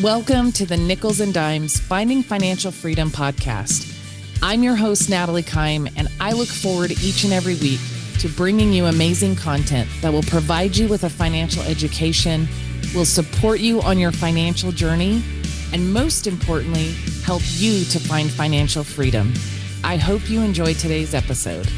Welcome to the Nickels and Dimes Finding Financial Freedom podcast. I'm your host, Natalie Kime, and I look forward each and every week to bringing you amazing content that will provide you with a financial education, will support you on your financial journey, and most importantly, help you to find financial freedom. I hope you enjoy today's episode.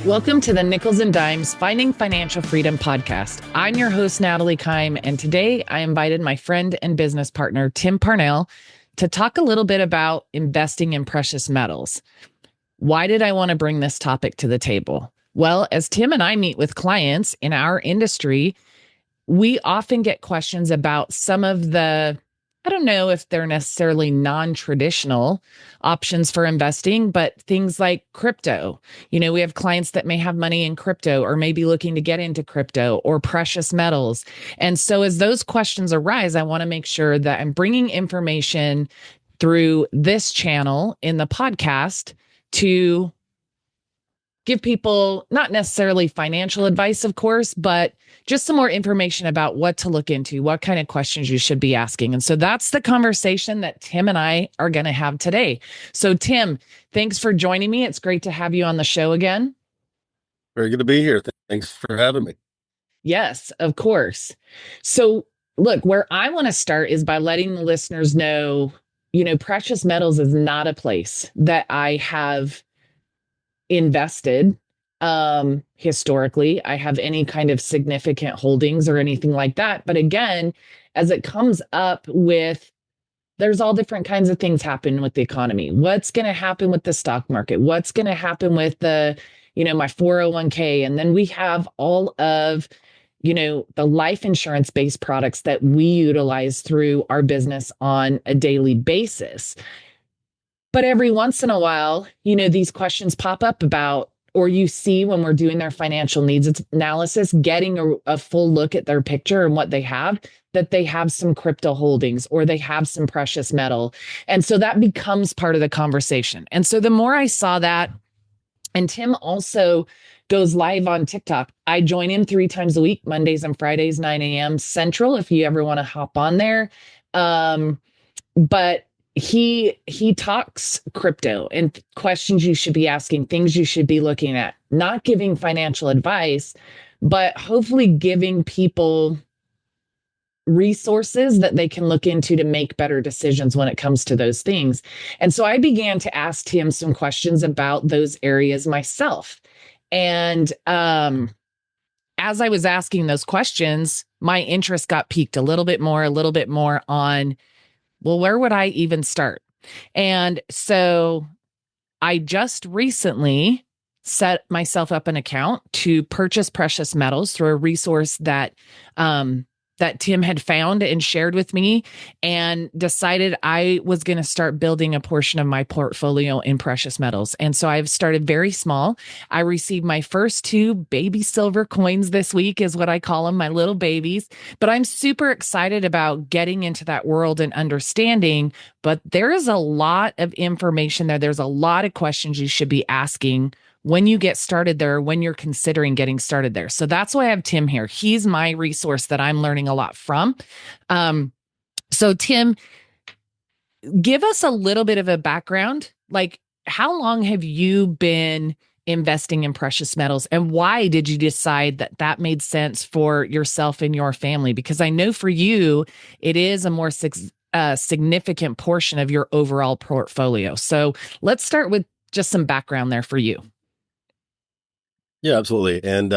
Welcome to the Nickels and Dimes Finding Financial Freedom podcast. I'm your host, Natalie Kime, and today I invited my friend and business partner, Tim Parnell, to talk a little bit about investing in precious metals. Why did I want to bring this topic to the table? Well, as Tim and I meet with clients in our industry, we often get questions about some of the, I don't know if they're necessarily non-traditional options for investing, but things like crypto. We have clients that may have money in crypto or may be looking to get into crypto or precious metals. And so as those questions arise, I want to make sure that I'm bringing information through this channel in the podcast to give people not necessarily financial advice, of course, but just some more information about what to look into, what kind of questions you should be asking. And so that's the conversation that Tim and I are going to have today. So Tim, thanks for joining me. It's great to have you on the show again. Very good to be here. Thanks for having me. Yes, of course. So look, where I want to start is by letting the listeners know, precious metals is not a place that I have invested historically. I have any kind of significant holdings or anything like that. But again, as it comes up with, there's all different kinds of things happen with the economy. What's going to happen with the stock market? What's going to happen with the, my 401k? And then we have all of, the life insurance based products that we utilize through our business on a daily basis. But every once in a while, these questions pop up about, or you see when we're doing their financial needs analysis, getting a full look at their picture and what they have, that they have some crypto holdings or they have some precious metal. And so that becomes part of the conversation. And so the more I saw that, and Tim also goes live on TikTok. I join him 3 times a week, Mondays and Fridays, 9 a.m. Central, if you ever want to hop on there. But he talks crypto and questions you should be asking, things you should be looking at, not giving financial advice, but hopefully giving people resources that they can look into to make better decisions when it comes to those things. And so I began to ask him some questions about those areas myself. And as I was asking those questions, my interest got piqued a little bit more on, well, where would I even start? And so I just recently set myself up an account to purchase precious metals through a resource that Tim had found and shared with me, and decided I was going to start building a portion of my portfolio in precious metals. And so I've started very small. I received my first 2 baby silver coins this week, is what I call them, my little babies. But I'm super excited about getting into that world and understanding. But there is a lot of information there. There's a lot of questions you should be asking when you get started there, when you're considering getting started there. So that's why I have Tim here. He's my resource that I'm learning a lot from. So Tim, give us a little bit of a background. Like, how long have you been investing in precious metals, and why did you decide that that made sense for yourself and your family? Because I know for you, it is a more significant portion of your overall portfolio. So let's start with just some background there for you. Yeah, absolutely. And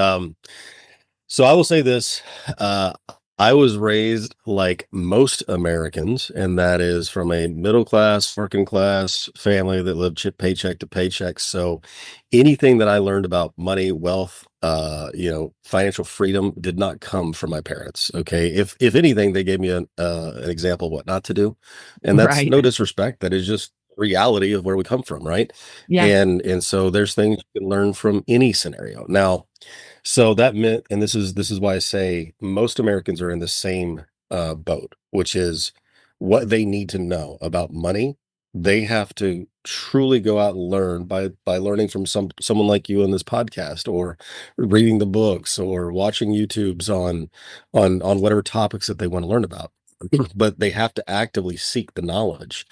so I will say this, I was raised like most Americans, and that is from a middle class, working class family that lived paycheck to paycheck. So anything that I learned about money, wealth, financial freedom did not come from my parents. Okay. If anything, they gave me an example of what not to do. And that's Right. no disrespect. That is just reality of where we come from. Right. Yeah. And so there's things you can learn from any scenario. Now, so that meant, and this is why I say most Americans are in the same boat, which is what they need to know about money, they have to truly go out and learn by learning from someone like you on this podcast, or reading the books, or watching YouTubes on whatever topics that they want to learn about. But they have to actively seek the knowledge.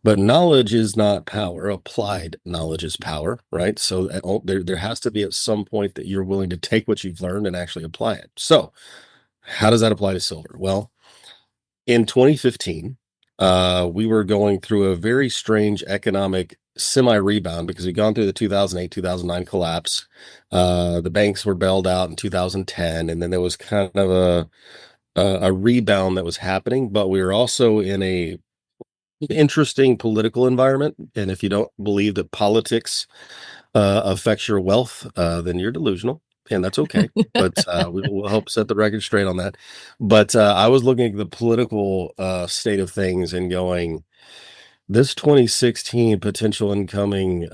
But knowledge is not power. Applied knowledge is power, right? So there has to be at some point that you're willing to take what you've learned and actually apply it. So how does that apply to silver? Well, in 2015, we were going through a very strange economic semi-rebound because we'd gone through the 2008, 2009 collapse. The banks were bailed out in 2010, and then there was kind of a rebound that was happening, but we were also in a interesting political environment. And if you don't believe that politics affects your wealth, then you're delusional, and that's okay. But we'll help set the record straight on that. But I was looking at the political state of things and going, this 2016 potential incoming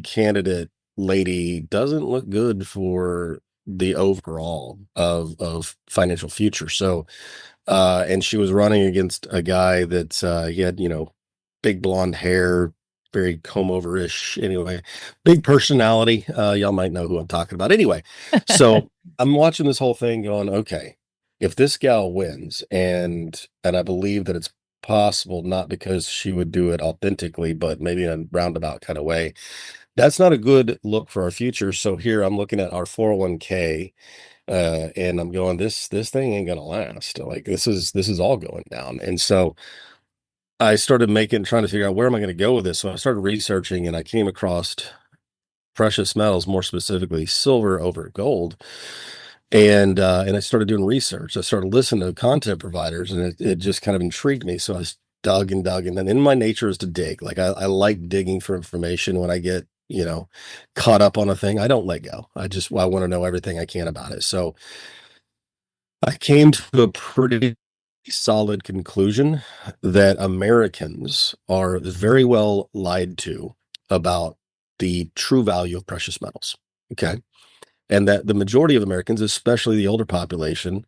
candidate lady doesn't look good for the overall of financial future. So, and she was running against a guy that he had, big blonde hair, very comb over-ish. Anyway, big personality. Y'all might know who I'm talking about. Anyway, so I'm watching this whole thing going, okay, if this gal wins, and I believe that it's possible, not because she would do it authentically, but maybe in a roundabout kind of way, that's not a good look for our future. So here I'm looking at our 401k, and I'm going, this thing ain't gonna last. Like this is all going down. And so I started trying to figure out where am I going to go with this. So I started researching, and I came across precious metals, more specifically silver over gold. And I started doing research. I started listening to content providers, and it just kind of intrigued me. So I dug and dug, and then in my nature is to dig. Like I like digging for information. When I get, caught up on a thing, I don't let go. I want to know everything I can about it. So I came to a pretty solid conclusion that Americans are very well lied to about the true value of precious metals. Okay. And that the majority of Americans, especially the older population,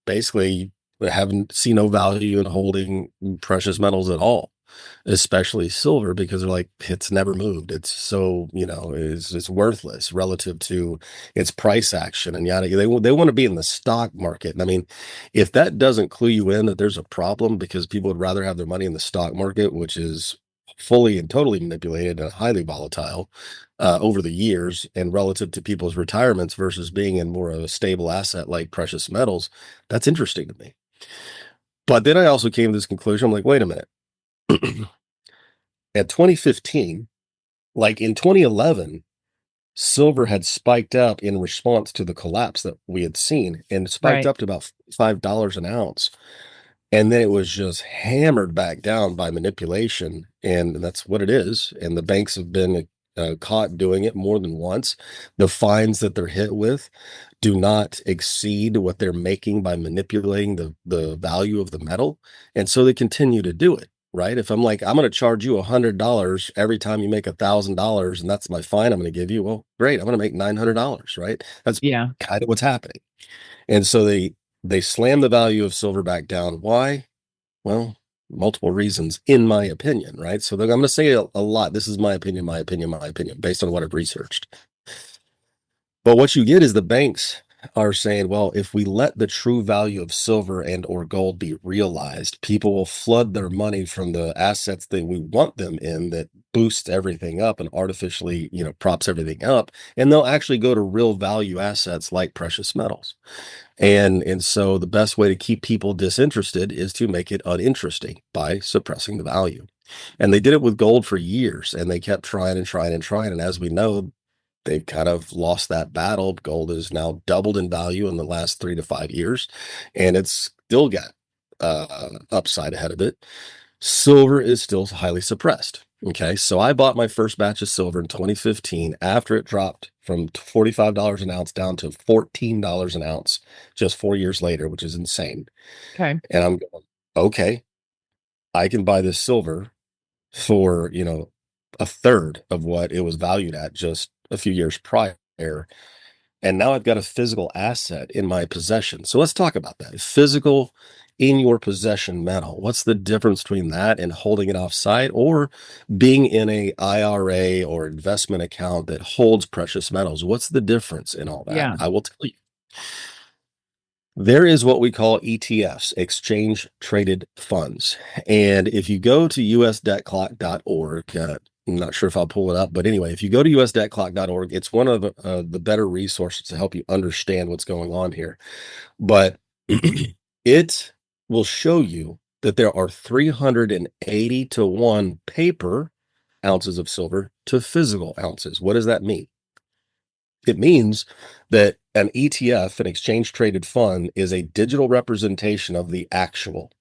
basically see no value in holding precious metals at all, especially silver, because they're like, it's never moved. It's so, it's worthless relative to its price action and yada. They want to be in the stock market. And I mean, if that doesn't clue you in that there's a problem, because people would rather have their money in the stock market, which is fully and totally manipulated and highly volatile over the years, and relative to people's retirements versus being in more of a stable asset like precious metals, that's interesting to me. But then I also came to this conclusion. I'm like, wait a minute. At 2015, like in 2011, silver had spiked up in response to the collapse that we had seen, and spiked Right. up to about $5 an ounce. And then it was just hammered back down by manipulation. And that's what it is. And the banks have been caught doing it more than once. The fines that they're hit with do not exceed what they're making by manipulating the value of the metal. And so they continue to do it. Right. If I'm like, I'm going to charge you $100 every time you make $1,000, and that's my fine I'm going to give you. Well, great. I'm going to make $900. Right. That's Yeah. kind of what's happening. And so they slam the value of silver back down. Why? Well, multiple reasons, in my opinion, right? So I'm going to say a lot. This is my opinion, based on what I've researched. But what you get is the banks are saying, well, if we let the true value of silver and or gold be realized, people will flood their money from the assets that we want them in, that boosts everything up and artificially, props everything up. And they'll actually go to real value assets like precious metals. And so the best way to keep people disinterested is to make it uninteresting by suppressing the value. And they did it with gold for years, and they kept trying and trying and trying. And as we know, they've kind of lost that battle. Gold has now doubled in value in the last 3 to 5 years, and it's still got upside ahead of it. Silver is still highly suppressed. Okay, so I bought my first batch of silver in 2015 after it dropped from $45 an ounce down to $14 an ounce just 4 years later, which is insane. Okay. And I'm going, okay, I can buy this silver for, a third of what it was valued at just a few years prior. And now I've got a physical asset in my possession. So let's talk about that. Physical in your possession metal. What's the difference between that and holding it off-site or being in a IRA or investment account that holds precious metals? What's the difference in all that? Yeah. I will tell you. There is what we call ETFs, exchange traded funds. And if you go to usdebtclock.org, I'm not sure if I'll pull it up, but anyway, if you go to usdebtclock.org, it's one of the better resources to help you understand what's going on here. But it will show you that there are 380 to 1 paper ounces of silver to physical ounces. What does that mean? It means that an ETF, an exchange traded fund, is a digital representation of the actual.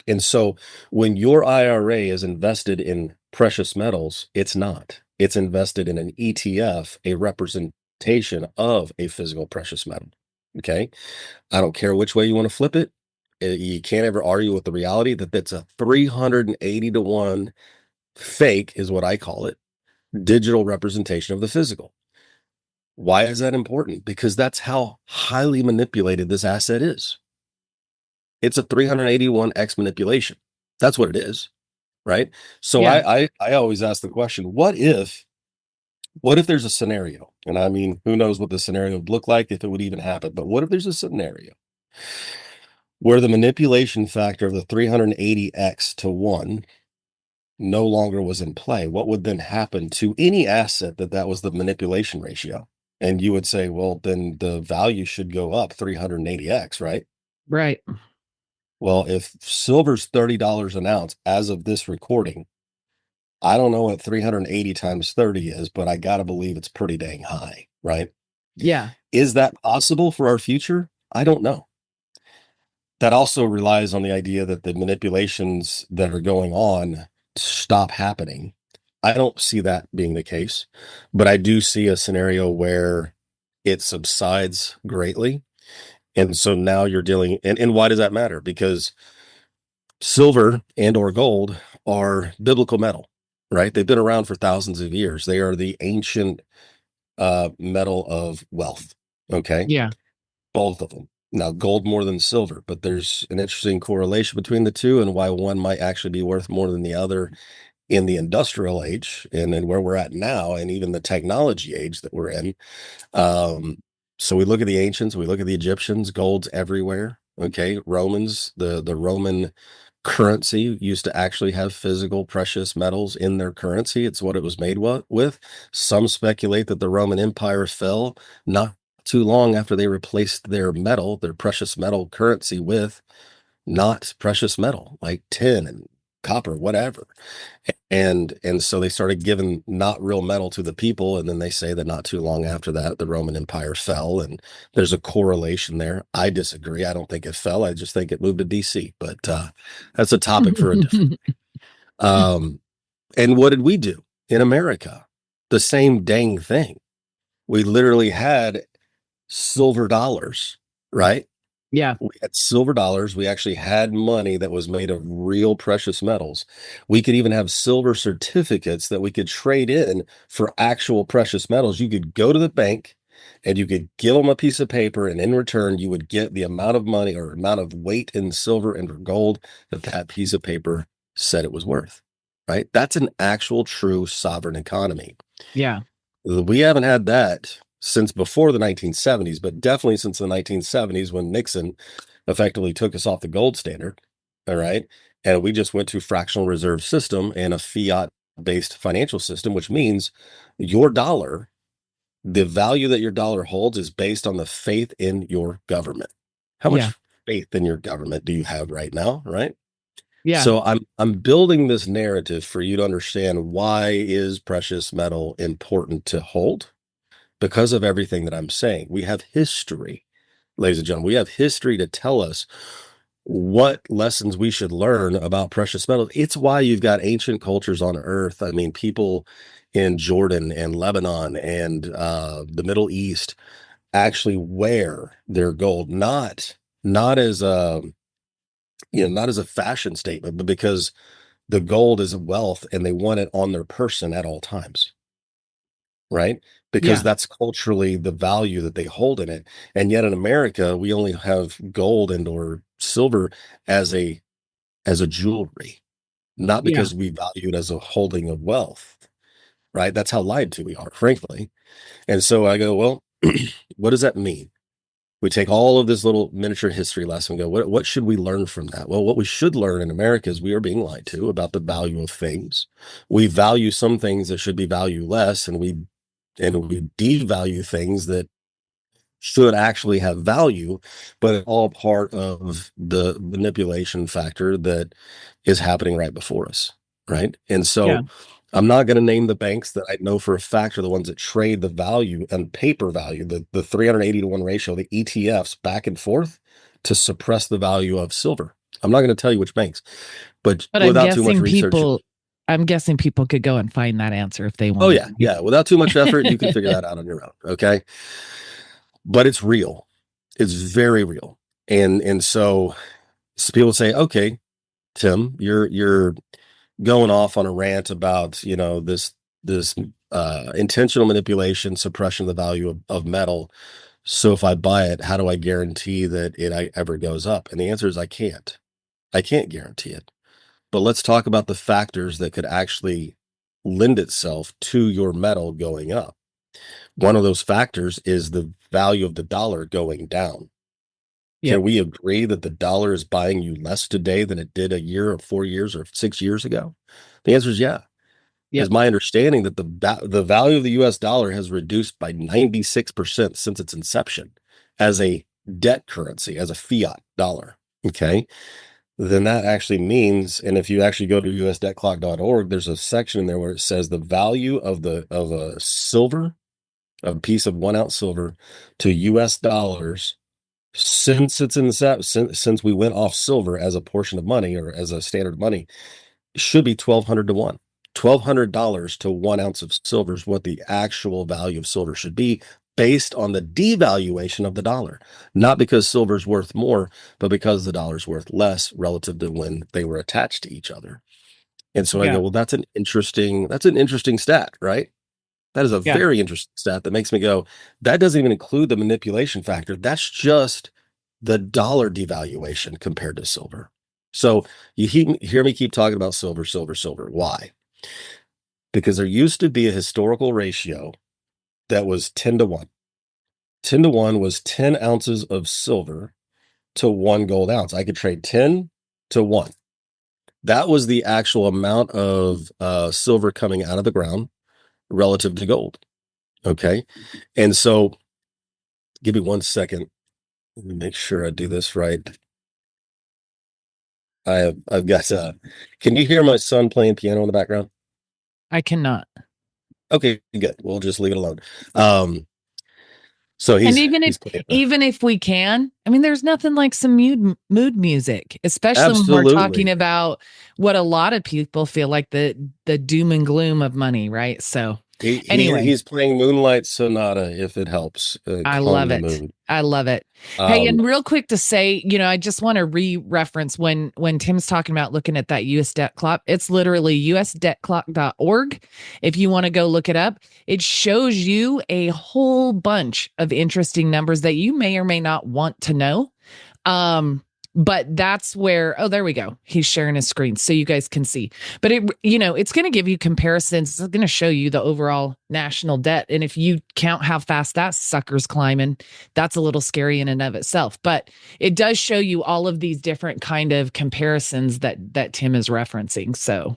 And so when your IRA is invested in precious metals, it's not. It's invested in an ETF, a representation of a physical precious metal. Okay. I don't care which way you want to flip it. You can't ever argue with the reality that that's a 380 to 1 fake, is what I call it, digital representation of the physical. Why is that important? Because that's how highly manipulated this asset is. It's a 381x manipulation. That's what it is, right? So Yeah. I always ask the question, what if there's a scenario? And I mean, who knows what the scenario would look like, if it would even happen, but what if there's a scenario where the manipulation factor of the 380x to 1 no longer was in play? What would then happen to any asset that was the manipulation ratio? And you would say, well, then the value should go up 380x, right? Right. Well, if silver's $30 an ounce as of this recording, I don't know what 380 times 30 is, but I got to believe it's pretty dang high, right? Yeah. Is that possible for our future? I don't know. That also relies on the idea that the manipulations that are going on stop happening. I don't see that being the case, but I do see a scenario where it subsides greatly. And so now you're dealing, and why does that matter? Because silver and or gold are biblical metal, right? They've been around for thousands of years. They are the ancient metal of wealth. Okay. Yeah. Both of them. Now, gold more than silver, but there's an interesting correlation between the two and why one might actually be worth more than the other in the industrial age and then where we're at now, and even the technology age that we're in. So we look at the ancients, we look at the Egyptians, gold's everywhere. Okay. Romans, the Roman currency used to actually have physical precious metals in their currency. It's what it was made with. Some speculate that the Roman Empire fell not too long after they replaced their metal, their precious metal currency, with not precious metal like tin and copper, whatever. And so they started giving not real metal to the people, and then they say that not too long after that the Roman Empire fell, and there's a correlation there. I disagree. I don't think it fell. I just think it moved to DC, but that's a topic for a different. And what did we do in America? The same dang thing. We literally had silver dollars, right? Yeah. We had silver dollars. We actually had money that was made of real precious metals. We could even have silver certificates that we could trade in for actual precious metals. You could go to the bank and you could give them a piece of paper, and in return, you would get the amount of money or amount of weight in silver and gold that that piece of paper said it was worth, right? That's an actual true sovereign economy. Yeah. We haven't had that since before the 1970s, but definitely since the 1970s when Nixon effectively took us off the gold standard. All right. And we just went to fractional reserve system and a fiat based financial system, which means your dollar, the value that your dollar holds is based on the faith in your government. How Yeah. much faith in your government do you have right now? Right. Yeah. So I'm building this narrative for you to understand why is precious metal important to hold, because of everything that I'm saying. We have history, ladies and gentlemen. We have history to tell us what lessons we should learn about precious metals. It's why you've got ancient cultures on earth. I mean, people in Jordan and Lebanon and the Middle East actually wear their gold, not as a not as a fashion statement, but because the gold is wealth and they want it on their person at all times, right? Because Yeah. that's culturally the value that they hold in it. And yet in America, we only have gold and or silver as a jewelry, not Yeah. because we value it as a holding of wealth, right? That's how lied to we are, frankly. And so I go, well, what does that mean? We take all of this little miniature history lesson and go, what should we learn from that? Well, what we should learn in America is we are being lied to about the value of things. We value some things that should be valued less, and we devalue things that should actually have value, but it's all part of the manipulation factor that is happening right before us, right? And Yeah. so I'm not going to name the banks that I know for a fact are the ones that trade the value and paper value, the 380 to 1 ratio, the ETFs back and forth to suppress the value of silver. I'm not going to tell you which banks, but But without too much research. I'm guessing people could go and find that answer if they Oh wanted yeah, to. yeah. Without too much effort, you can figure that out on your own. Okay. But it's real. It's very real. And so people say, okay, Tim, you're going off on a rant about, this intentional manipulation, suppression of the value of metal. So if I buy it, how do I guarantee that ever goes up? And the answer is I can't. I can't guarantee it. But let's talk about the factors that could actually lend itself to your metal going up. One of those factors is the value of the dollar going down. Can Yep. we agree that the dollar is buying you less today than it did a year or 4 years or 6 years ago? The answer is yeah. Is Yep. my understanding that the value of the US dollar has reduced by 96% since its inception as a debt currency, as a fiat dollar. Okay. Then that actually means, and if you actually go to usdebtclock.org, there's a section in there where it says the value of a silver, a piece of 1 ounce silver to US dollars since its inception, since we went off silver as a portion of money or as a standard money, should be 1,200 to 1. $1,200 to 1 ounce of silver is what the actual value of silver should be based on the devaluation of the dollar. Not because silver is worth more, but because the dollar is worth less relative to when they were attached to each other. And so I Yeah. go, well, that's an interesting stat, right? That is a Yeah. very interesting stat that makes me go, that doesn't even include the manipulation factor. That's just the dollar devaluation compared to silver. So you hear me keep talking about silver, silver, silver. Why? Because there used to be a historical ratio that was 10 to 1. 10 to 1 was 10 ounces of silver to 1 gold ounce. I could trade 10 to 1. That was the actual amount of silver coming out of the ground relative to gold. Okay. And so give me 1 second. Let me make sure I do this right. I've got can you hear my son playing piano in the background? I cannot. Okay, good. We'll just leave it alone. Um, so And he's playing. even if we can, I mean, there's nothing like some mood music, especially when we're talking Absolutely. about what a lot of people feel like the doom and gloom of money, right? So anyway, He's playing Moonlight Sonata if it helps I calm love the it. mood. I love it. Hey, Um, and real quick to say, I just want to re-reference when Tim's talking about looking at that US debt clock. It's literally usdebtclock.org. If you want to go look it up, it shows you a whole bunch of interesting numbers that you may or may not want to know. But that's where, oh, there we go. He's sharing his screen so you guys can see. But it's going to give you comparisons. It's going to show you the overall national debt. And if you count how fast that sucker's climbing, that's a little scary in and of itself. But it does show you all of these different kind of comparisons that Tim is referencing. So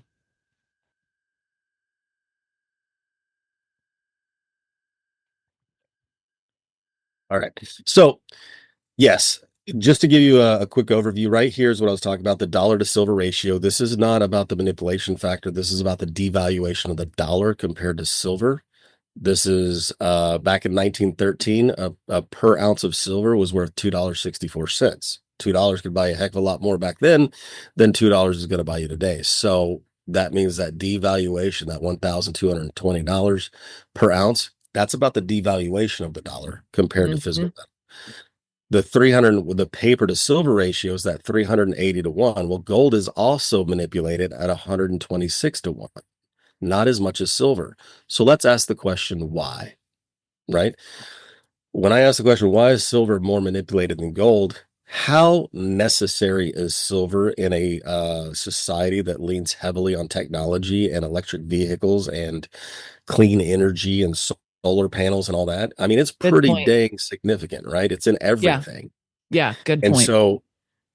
all right. So yes, just to give you a quick overview, right here is what I was talking about, the dollar to silver ratio. This is not about the manipulation factor. This is about the devaluation of the dollar compared to silver. This is back in 1913, a per ounce of silver was worth $2.64. $2 could buy a heck of a lot more back then than $2 is going to buy you today. So that means that devaluation, that $1,220 per ounce, that's about the devaluation of the dollar compared to physical mhm. metal. The 300 with the paper to silver ratio is that 380 to 1. Well, gold is also manipulated at 126 to 1, not as much as silver. So let's ask the question why, right? When I ask the question, why is silver more manipulated than gold? how necessary is silver in a society that leans heavily on technology and electric vehicles and clean energy and solar panels and all that? I mean, it's Good pretty point. dang significant, right? It's in Yeah. everything. Yeah. Good And point. so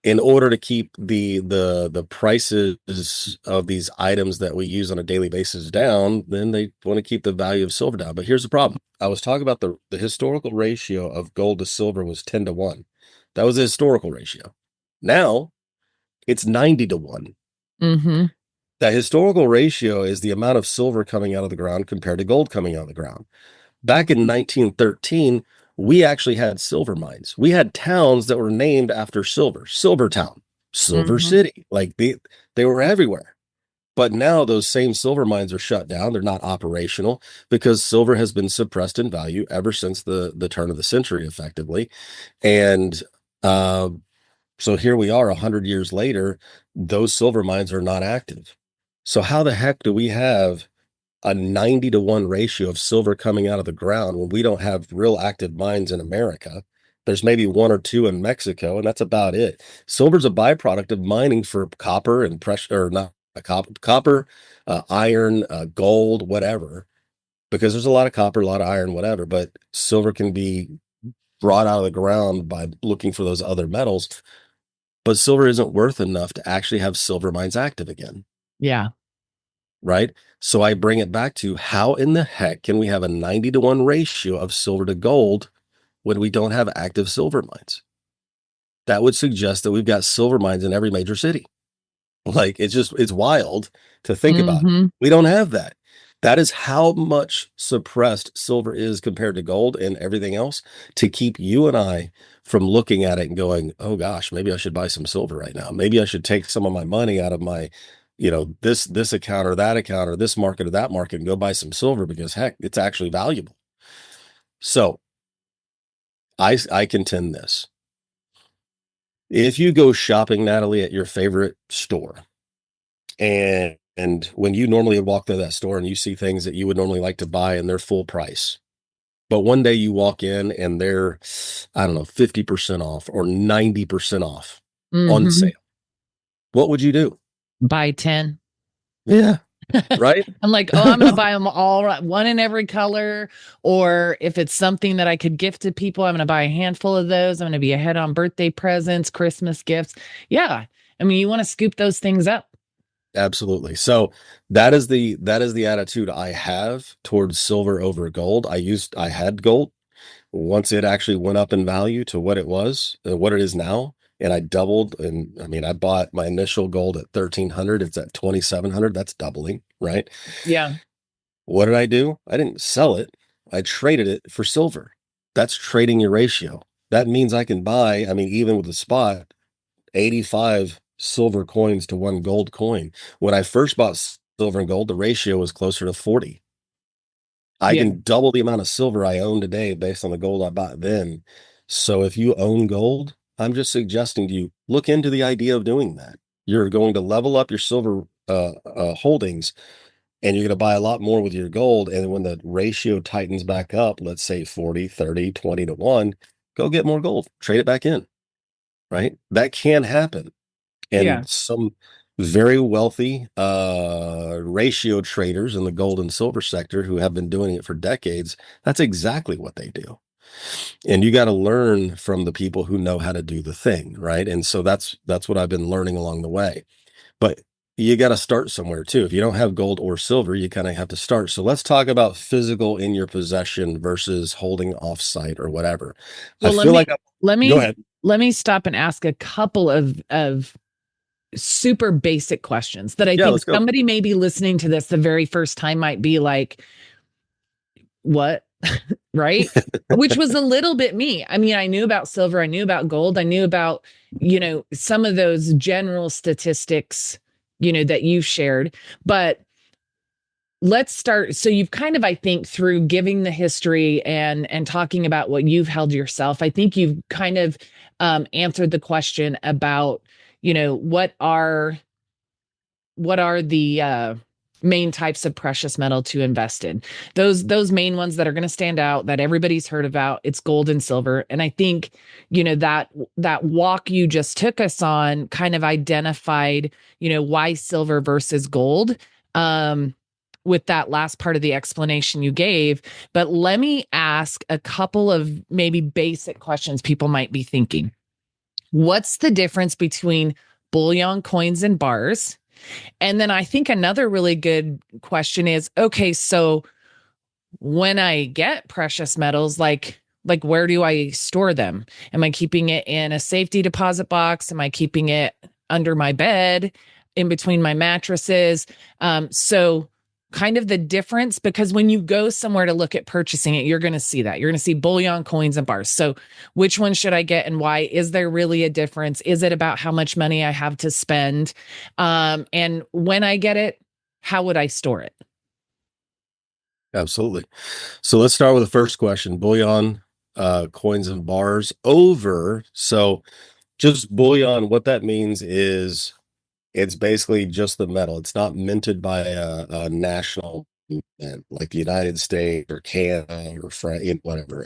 in order to keep the prices of these items that we use on a daily basis down, then they want to keep the value of silver down. But here's the problem. I was talking about the historical ratio of gold to silver was 10 to 1. That was a historical ratio. Now it's 90 to 1. Mm-hmm. That historical ratio is the amount of silver coming out of the ground compared to gold coming out of the ground. Back in 1913, we actually had silver mines. We had towns that were named after silver. Silvertown, Silver Mm-hmm. City, like they were everywhere. But now those same silver mines are shut down. They're not operational because silver has been suppressed in value ever since the turn of the century, effectively. And uh, so here we are 100 years later, those silver mines are not active. So how the heck do we have a 90 to 1 ratio of silver coming out of the ground when we don't have real active mines in America? There's maybe one or two in Mexico, and that's about it. Silver's a byproduct of mining for copper and pressure, or not copper, iron, gold, whatever, because there's a lot of copper, a lot of iron, whatever, but silver can be brought out of the ground by looking for those other metals. But silver isn't worth enough to actually have silver mines active again, Yeah. right? So I bring it back to how in the heck can we have a 90 to 1 ratio of silver to gold when we don't have active silver mines? That would suggest that we've got silver mines in every major city. Like it's wild to think about. Mm-hmm. We don't have that. That is how much suppressed silver is compared to gold and everything else to keep you and I from looking at it and going, oh gosh, maybe I should buy some silver right now. Maybe I should take some of my money out of my, this account or that account or this market or that market and go buy some silver because heck, it's actually valuable. So I contend this. If you go shopping, Natalie, at your favorite store, and when you normally walk through that store and you see things that you would normally like to buy and they're full price, but one day you walk in and they're, I don't know, 50% off or 90% off on Mm-hmm. sale, what would you do? Buy 10. Yeah, right? I'm like, oh, I'm going to buy them all, one in every color. Or if it's something that I could gift to people, I'm going to buy a handful of those. I'm going to be ahead on birthday presents, Christmas gifts. Yeah. I mean, you want to scoop those things up. Absolutely. So that is the attitude I have towards silver over gold. I had gold once it actually went up in value to what it was, what it is now, and I doubled. And I mean, I bought my initial gold at 1,300. It's at 2,700. That's doubling, right? Yeah. What did I do? I didn't sell it. I traded it for silver. That's trading your ratio. That means I can buy, I mean, even with the spot, 85 silver coins to one gold coin. When I first bought silver and gold, the ratio was closer to 40. I Yeah. can double the amount of silver I own today based on the gold I bought then. So if you own gold, I'm just suggesting to you, look into the idea of doing that. You're going to level up your silver holdings and you're going to buy a lot more with your gold. And when the ratio tightens back up, let's say 40, 30, 20 to 1, go get more gold, trade it back in, right? That can happen. Yeah. And some very wealthy ratio traders in the gold and silver sector who have been doing it for decades, that's exactly what they do. And you got to learn from the people who know how to do the thing, right? And so that's what I've been learning along the way. But you got to start somewhere too. If you don't have gold or silver, you kind of have to start. So let's talk about physical in your possession versus holding off site or whatever. I Well, feel like let go me ahead. let me stop and ask a couple of super basic questions that I Yeah, think let's go. somebody maybe listening to this the very first time might be like, what? Right? Which was a little bit me. I mean, I knew about silver, I knew about gold, I knew about, some of those general statistics, that you shared. But let's start. So you've kind of, I think, through giving the history and talking about what you've held yourself, I think you've kind of answered the question about, what are the main types of precious metal to invest in. Those main ones that are going to stand out that everybody's heard about, it's gold and silver. And I think, that walk you just took us on kind of identified, why silver versus gold. With that last part of the explanation you gave. But let me ask a couple of maybe basic questions people might be thinking. What's the difference between bullion coins and bars? And then I think another really good question is, okay, so when I get precious metals, like where do I store them? Am I keeping it in a safety deposit box? Am I keeping it under my bed, in between my mattresses? So kind of the difference, because when you go somewhere to look at purchasing it, you're going to see that. You're going to see bullion, coins, and bars. So which one should I get and why? Is there really a difference? Is it about how much money I have to spend? And when I get it, how would I store it? Absolutely. So let's start with the first question: bullion, coins and bars over. So just bullion, what that means is it's basically just the metal. It's not minted by a national event like the United States or Canada or France, whatever.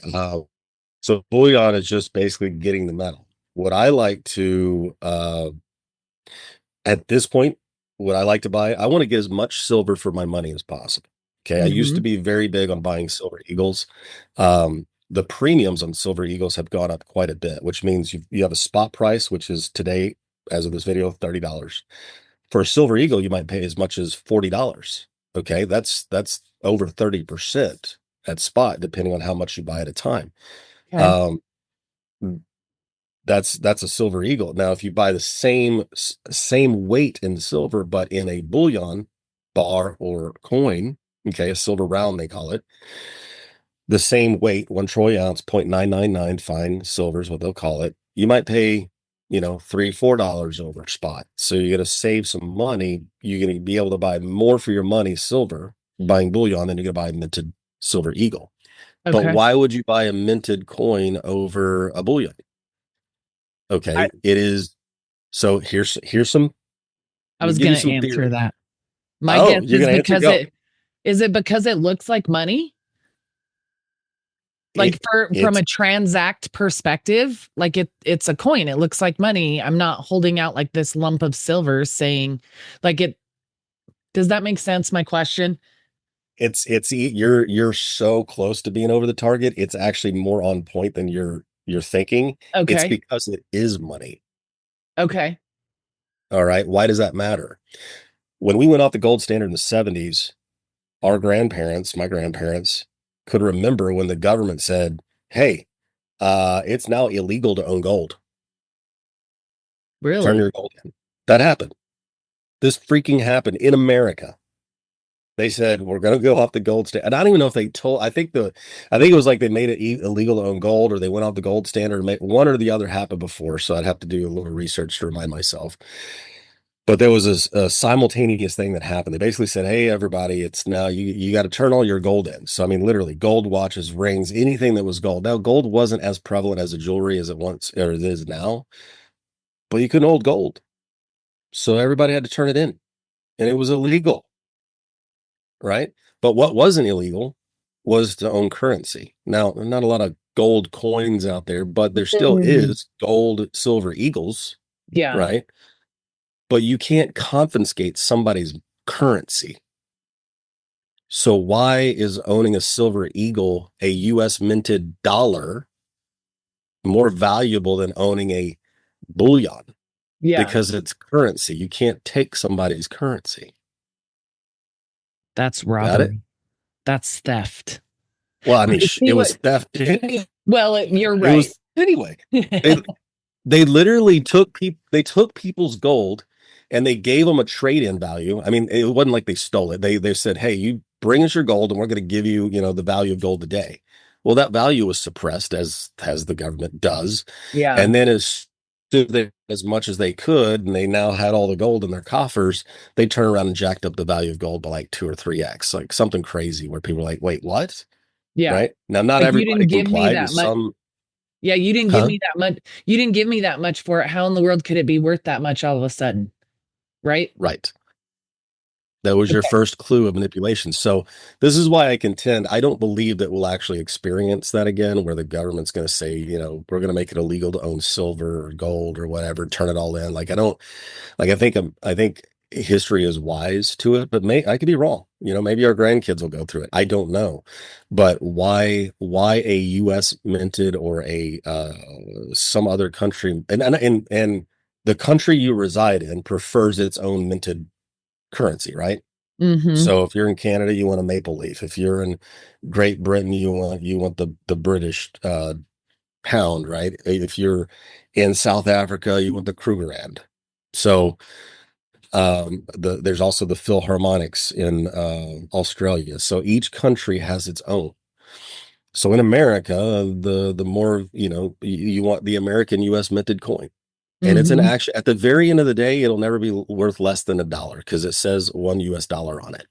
So bullion is just basically getting the metal. What I like to At this point, what I like to buy, I want to get as much silver for my money as possible. Okay. I used to Mm-hmm. be very big on buying silver eagles. The premiums on silver eagles have gone up quite a bit, which means you have a spot price, which is today, as of this video, $30. For a silver eagle, you might pay as much as $40. Okay. That's over 30% at spot, depending on how much you buy at a time. Okay. Um, that's a silver eagle. Now, if you buy the same weight in silver, but in a bullion bar or coin, okay, a silver round they call it, the same weight, 1 troy ounce, 0.999 fine silver is what they'll call it. You might pay, $3, $4 over spot. So you're going to save some money. You're going to be able to buy more for your money, silver, buying bullion, than you're going to buy a minted silver eagle. But Okay. why would you buy a minted coin over a bullion? I, Okay, it is. So here's some. I Let me was give you going to some answer theory. that. My Oh, guess you're is gonna answer? because Go. it looks like money? Like It from it's a transact perspective, like it's a coin. It looks like money. I'm not holding out like this lump of silver saying like it does that make sense, my question? you're so close to being over the target. It's actually more on point than you're thinking. It's Okay. because it is money. Okay. All right. Why does that matter? When we went off the gold standard in the 70s, our grandparents, my grandparents, could remember when the government said, "Hey, it's now illegal to own gold. Turn Really? your gold in." That happened. This freaking happened in America. They said we're going to go off the gold standard. And I don't even know if they told. I think it was like they made it illegal to own gold, or they went off the gold standard. One or the other happened before, so I'd have to do a little research to remind myself. But there was a simultaneous thing that happened. They basically said, "Hey, everybody, it's now you got to turn all your gold in." So I mean, literally, gold watches, rings, anything that was gold. Now, gold wasn't as prevalent as a jewelry as it once or it is now, but you couldn't hold gold, so everybody had to turn it in, and it was illegal. Right? But what wasn't illegal was to own currency. Now, not a lot of gold coins out there, but there still Mhm. is gold, silver eagles, Yeah. right? But you can't confiscate somebody's currency. So why is owning a silver eagle, a US minted dollar, more valuable than owning a bullion? Yeah. Because it's currency. You can't take somebody's currency. That's Got it? robbery. That's theft. Well, I But mean, you it see what was theft. It well, you're right. was anyway. They They literally they took people's gold and they gave them a trade-in value. I mean, it wasn't like they stole it. They said, "Hey, you bring us your gold and we're going to give you, the value of gold today." Well, that value was suppressed as the government does. Yeah. And then as much as they could, and they now had all the gold in their coffers, they turn around and jacked up the value of gold by like 2 or 3x, like something crazy where people are like, "Wait, what?" Yeah. Right? Now, not Like you everybody didn't give me complied with that much. some, Yeah, you didn't give huh? me that much. You didn't give me that much for it. How in the world could it be worth that much all of a sudden? Right? Right. That was your Okay. first clue of manipulation. So this is why I contend I don't believe that we'll actually experience that again, where the government's going to say, we're going to make it illegal to own silver or gold or whatever, turn it all in. Like I don't like. I think history is wise to it, but I could be wrong. Maybe our grandkids will go through it. I don't know, but why a U.S. minted or a some other country and the country you reside in prefers its own minted currency, right? Mm-hmm. So if you're in Canada, you want a maple leaf. If you're in Great Britain, you want the British pound, right? If you're in South Africa, you want the Krugerrand. So there's also the Philharmonics in Australia. So each country has its own. So in America, the more you want the American U.S. minted coin. And it's an Mm-hmm. action at the very end of the day, it'll never be worth less than $1 because it says $1 on it.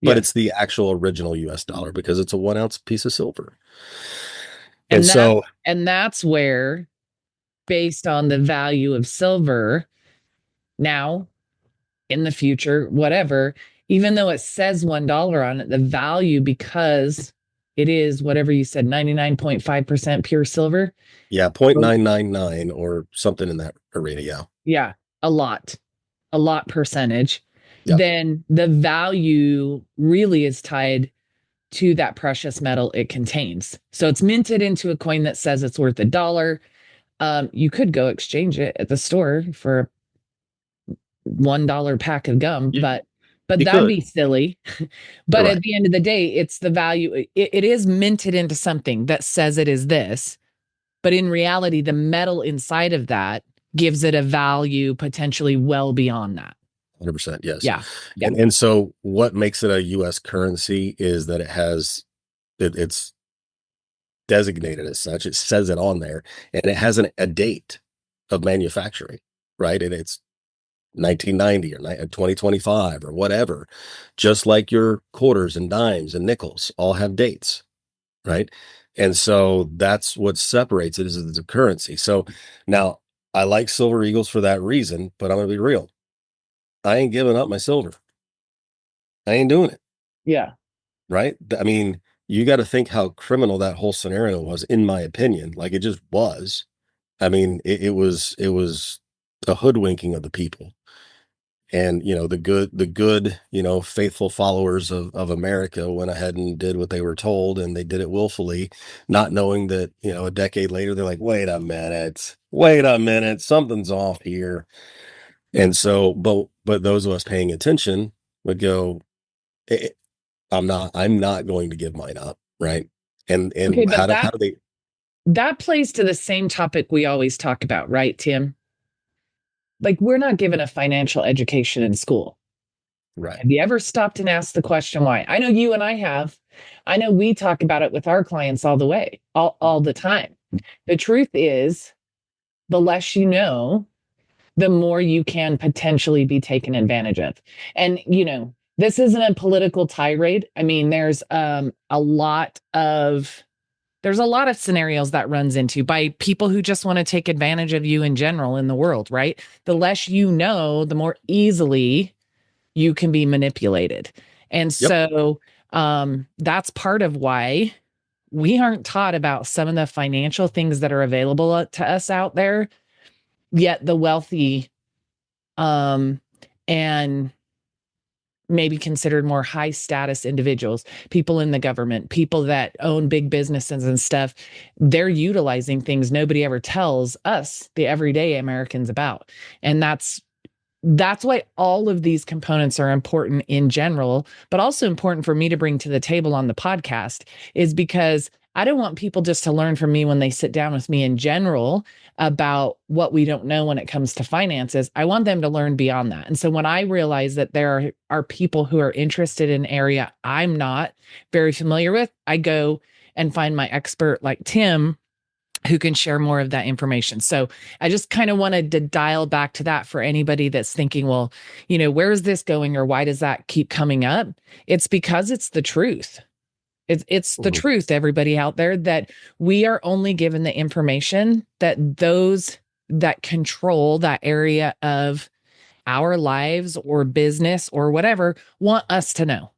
But Yes. it's the actual original US dollar because it's a 1 ounce piece of silver. And And that so, and that's where, based on the value of silver now, in the future, whatever, even though it says $1 on it, the value, because it is whatever you said, 99.5% pure silver. yeah, 0.999 or something in that arena. Yeah. Yeah, a lot, a lot percentage. Yep. Then the value really is tied to that precious metal it contains. So it's minted into a coin that says it's worth $1. You could go exchange it at the store for $1 pack of gum, You, but you that'd could. be silly. But at Right. the end of the day, it's the value. It is minted into something that says it is this, but in reality, the metal inside of that gives it a value potentially well beyond that. 100%. Yes. Yeah, yeah. And so what makes it a US currency is that it's designated as such. It says it on there and it has a date of manufacturing, right? And it's 1990 or 2025 or whatever, just like your quarters and dimes and nickels all have dates, right? And so that's what separates it is it's a currency. So now I like silver eagles for that reason, but I'm going to be real. I ain't giving up my silver. I ain't doing it, Yeah. right? I mean, you got to think how criminal that whole scenario was, in my opinion. Like it just was. I mean, it was a hoodwinking of the people. And the good faithful followers of America went ahead and did what they were told, and they did it willfully, not knowing that a decade later they're like, wait a minute, something's off here. And so, but those of us paying attention would go, "Eh, I'm not going to give mine up, right?" Okay, And but how do they? that plays to the same topic we always talk about, right, Tim? Like, we're not given a financial education in school. Right. Have you ever stopped and asked the question why? I know you and I have. I know we talk about it with our clients all the time. The truth is, the less you know, the more you can potentially be taken advantage of. And, this isn't a political tirade. I mean, there's a lot of scenarios that runs into by people who just want to take advantage of you in general in the world, right? The less you know, the more easily you can be manipulated. And Yep. so that's part of why we aren't taught about some of the financial things that are available to us out there. Yet the wealthy and maybe considered more high status individuals, people in the government, people that own big businesses and stuff, they're utilizing things nobody ever tells us, the everyday Americans, about. And that's why all of these components are important in general, but also important for me to bring to the table on the podcast, is because I don't want people just to learn from me when they sit down with me in general about what we don't know when it comes to finances. I want them to learn beyond that. And so when I realize that there are people who are interested in an area I'm not very familiar with, I go and find my expert like Tim who can share more of that information. So I just kind of wanted to dial back to that for anybody that's thinking, well, where is this going or why does that keep coming up? It's because it's the truth. It's the Mhm. truth, everybody out there, that we are only given the information that those that control that area of our lives or business or whatever want us to know.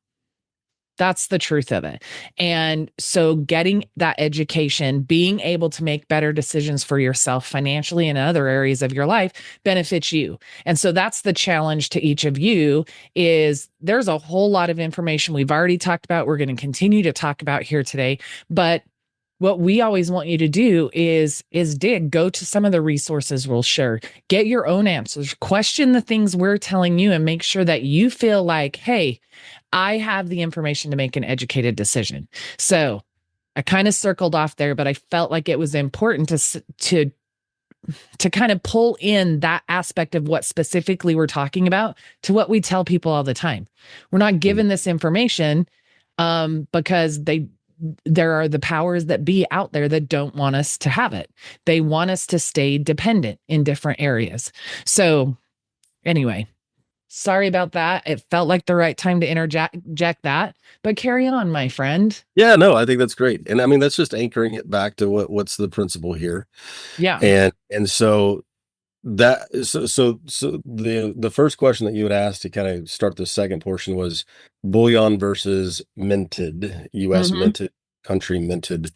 That's the truth of it. And so getting that education, being able to make better decisions for yourself financially and other areas of your life benefits you. And so that's the challenge to each of you is there's a whole lot of information we've already talked about. We're going to continue to talk about here today, but what we always want you to do is dig, go to some of the resources we'll share, get your own answers, question the things we're telling you, and make sure that you feel like, hey, I have the information to make an educated decision. So I kind of circled off there, but I felt like it was important to kind of pull in that aspect of what specifically we're talking about to what we tell people all the time. We're not given this information because there are the powers that be out there that don't want us to have it. They want us to stay dependent in different areas. So anyway, sorry about that. It felt like the right time to interject that, but carry on, my friend. Yeah, no, I think that's great. And I mean, that's just anchoring it back to what's the principle here. Yeah. And so the first question that you would ask to kind of start the second portion was bullion versus minted, US Hmm. minted, country minted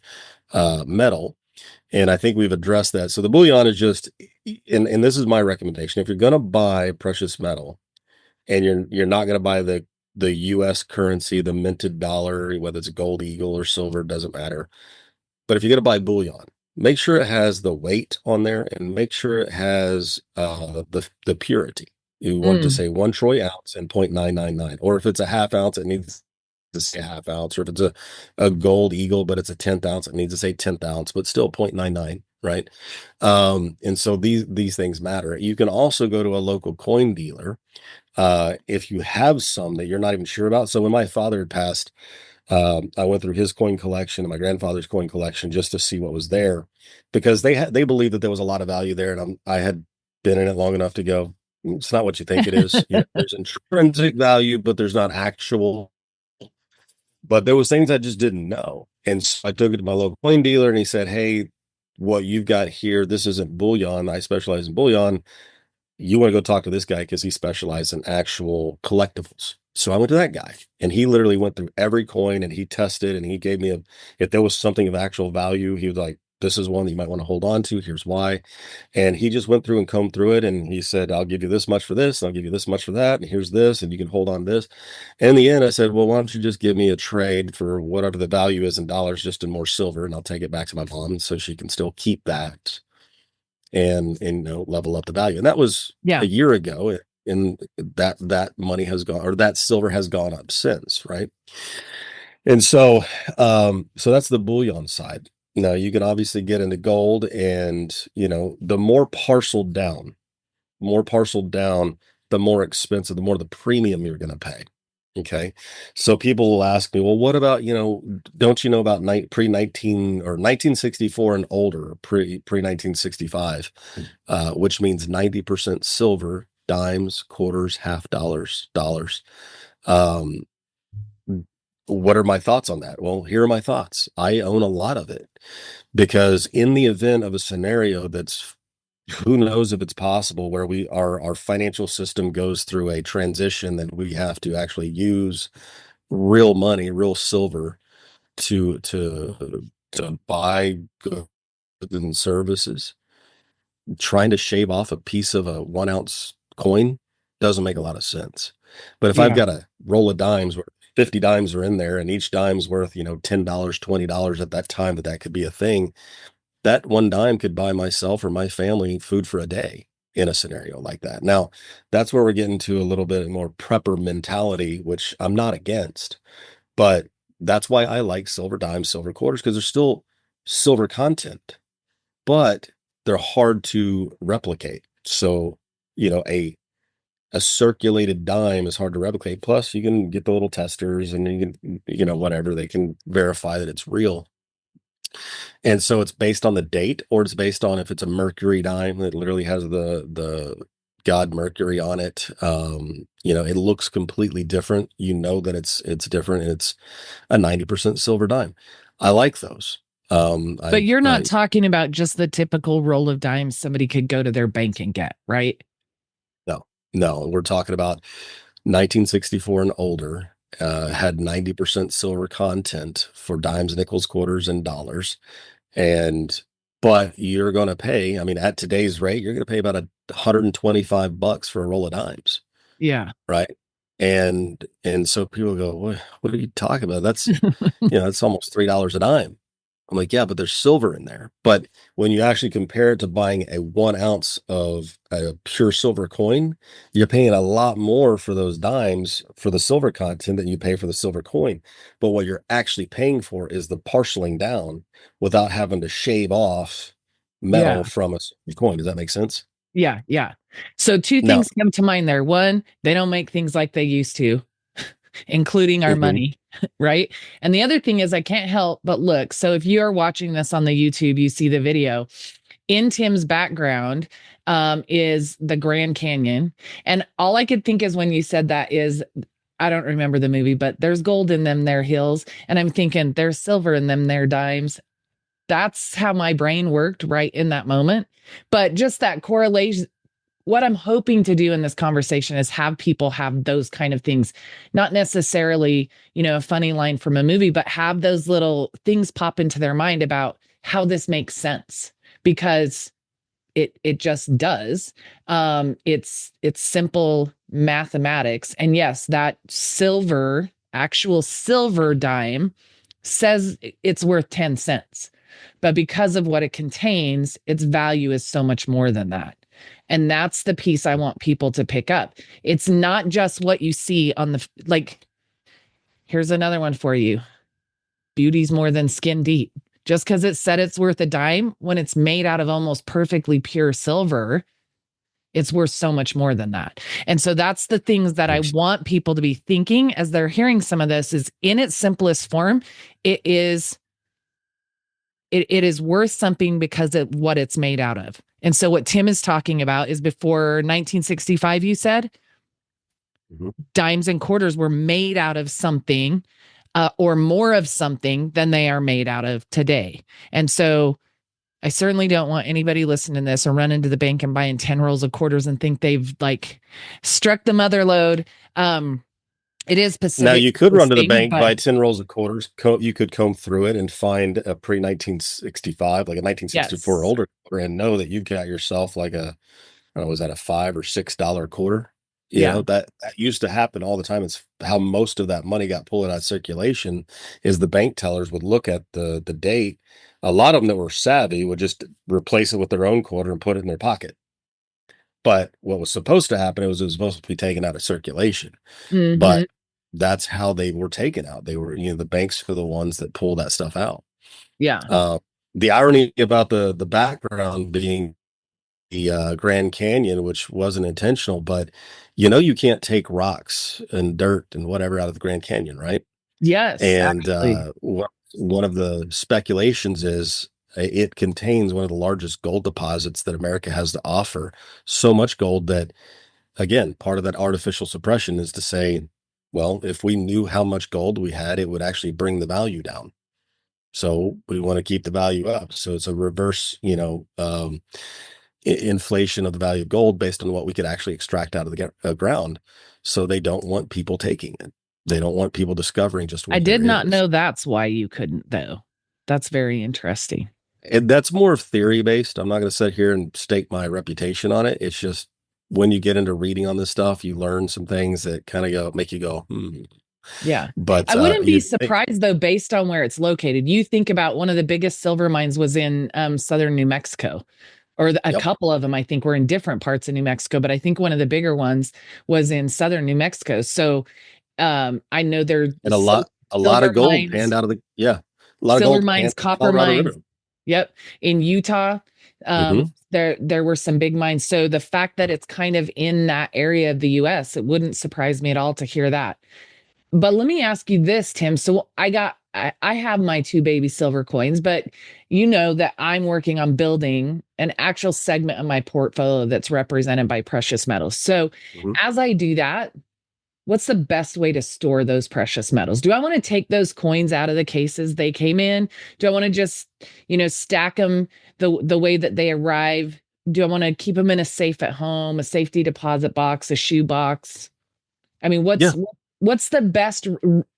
metal. And I think we've addressed that. So the bullion is just, and this is my recommendation. If you're going to buy precious metal and you're not going to buy the US currency, the minted dollar, whether it's gold eagle or silver, doesn't matter. But if you're going to buy bullion, make sure it has the weight on there and make sure it has the purity. You want it to Mm, say 1 troy ounce and 0.999. Or if it's a half ounce, it needs to say a half ounce. Or if it's a gold eagle, but it's a 10th ounce, it needs to say 10th ounce, but still 0.99, right? And so these things matter. You can also go to a local coin dealer if you have some that you're not even sure about. So when my father had passed, I went through his coin collection and my grandfather's coin collection just to see what was there, because they believed that there was a lot of value there, and I had been in it long enough to go, it's not what you think it is. You know, there's intrinsic value, but there's not actual. But there was things I just didn't know, and so I took it to my local coin dealer, and he said, "Hey, what you've got here, this isn't bullion. I specialize in bullion. You want to go talk to this guy because he specialized in actual collectibles." So I went to that guy and he literally went through every coin and he tested and he gave me if there was something of actual value, he was like, this is one that you might want to hold on to. Here's why. And he just went through and combed through it. And he said, I'll give you this much for this. And I'll give you this much for that. And here's this. And you can hold on to this. And in the end, I said, well, why don't you just give me a trade for whatever the value is in dollars, just in more silver. And I'll take it back to my mom so she can still keep that and level up the value. And that was yeah. a year ago, and that money has gone, or that silver has gone up since, right? And so that's the bullion side. Now you can obviously get into gold, and the more parceled down, the more expensive, the more the premium you're going to pay. Okay. So people will ask me, well, what about, don't you know about pre 19 or 1964 and older, pre 1965, which means 90% silver, dimes, quarters, half dollars, dollars. Um, what are my thoughts on that? Well, here are my thoughts. I own a lot of it because in the event of a scenario that's, who knows if it's possible, where our financial system goes through a transition that we have to actually use real money, real silver to buy goods and services. Trying to shave off a piece of a 1 ounce coin doesn't make a lot of sense. But if I've Yeah. got a roll of dimes where 50 dimes are in there and each dime's worth, $10, $20 at that time, that could be a thing. That one dime could buy myself or my family food for a day in a scenario like that. Now, that's where we're getting to a little bit more prepper mentality, which I'm not against, but that's why I like silver dimes, silver quarters, because there's still silver content, but they're hard to replicate. So, a circulated dime is hard to replicate. Plus, you can get the little testers and you can, whatever, they can verify that it's real. And so it's based on the date, or it's based on if it's a Mercury dime that literally has the god Mercury on it. It looks completely different. You know that it's different, and it's a 90% silver dime. I like those. But you're not I talking about just the typical roll of dimes somebody could go to their bank and get, right? no. No, we're talking about 1964 and older. Had 90% silver content for dimes, nickels, quarters, and dollars. And but you're going to pay, I mean, at today's rate, you're going to pay about 125 bucks for a roll of dimes, Yeah. right? And so people go, what are you talking about? That's, that's almost $3 a dime. I'm like, yeah, but there's silver in there. But when you actually compare it to buying a 1 ounce of a pure silver coin, you're paying a lot more for those dimes for the silver content than you pay for the silver coin. But what you're actually paying for is the parceling down without having to shave off metal Yeah. from a silver coin. Does that make sense? Yeah. Yeah. So two Now, things come to mind there. One, they don't make things like they used to, including our mhm, money, right? And the other thing is, I can't help but look. So if you are watching this on the YouTube, you see the video. In Tim's background is the Grand Canyon. And all I could think is when you said that is, I don't remember the movie, but there's gold in them there hills. And I'm thinking there's silver in them there dimes. That's how my brain worked right in that moment. But just that correlation, what I'm hoping to do in this conversation is have people have those kind of things, not necessarily, a funny line from a movie, but have those little things pop into their mind about how this makes sense, because it just does. It's simple mathematics. And yes, that actual silver dime says it's worth 10 cents. But because of what it contains, its value is so much more than that. And that's the piece I want people to pick up. It's not just what you see on like, here's another one for you. Beauty's more than skin deep. Just because it said it's worth a dime, when it's made out of almost perfectly pure silver, it's worth so much more than that. And so that's the things that I want people to be thinking as they're hearing some of this, is in its simplest form, it is worth something because of what it's made out of. And so what Tim is talking about is before 1965, you said, mhm. dimes and quarters were made out of something, or more of something than they are made out of today. And so I certainly don't want anybody listening to this or run into the bank and buying 10 rolls of quarters and think they've like struck the mother lode. It is Now Pacific you could run to the thing, bank, but buy 10 rolls of quarters. You could comb through it and find a pre 1965, like a 1964 or yes. older quarter, and know that you've got yourself like a, I don't know, was that a $5 or $6 quarter? Yeah. That used to happen all the time. It's how most of that money got pulled out of circulation. Is the bank tellers would look at the date. A lot of them that were savvy would just replace it with their own quarter and put it in their pocket. But what was supposed to happen, it was supposed to be taken out of circulation. Hmm. But that's how they were taken out. They were, the banks are the ones that pull that stuff out. Yeah. Uh, the irony about the background being the Grand Canyon, which wasn't intentional, but you can't take rocks and dirt and whatever out of the Grand Canyon, right? Yes, And actually. one of the speculations is it contains one of the largest gold deposits that America has to offer. So much gold that, again, part of that artificial suppression is to say, well, if we knew how much gold we had, it would actually bring the value down. So we want to keep the value up. So it's a reverse, inflation of the value of gold based on what we could actually extract out of the ground. So they don't want people taking it. They don't want people discovering just I what there did not is. know that's why you couldn't, though. That's very interesting. And that's more theory based. I'm not going to sit here and stake my reputation on it. It's just when you get into reading on this stuff, you learn some things that kind of make you go, hmm. Yeah. But I wouldn't be you think, surprised, though, based on where it's located. You think about one of the biggest silver mines was in southern New Mexico, or a yep, couple of them, I think, were in different parts of New Mexico, but I think one of the bigger ones was in southern New Mexico. So I know there and a lot silver of gold panned mines, out of a lot of gold panned out of the copper Colorado mines. River. Yep. In Utah, Hmm. there were some big mines. So the fact that it's kind of in that area of the US, it wouldn't surprise me at all to hear that. But let me ask you this, Tim. So I have my two baby silver coins, but you know that I'm working on building an actual segment of my portfolio that's represented by precious metals. So Hmm. as I do that, what's the best way to store those precious metals? Do I want to take those coins out of the cases they came in? Do I want to just, stack them the way that they arrive Do I want to keep them in a safe at home, a safety deposit box, a shoe box? I mean, Yeah, what's the best?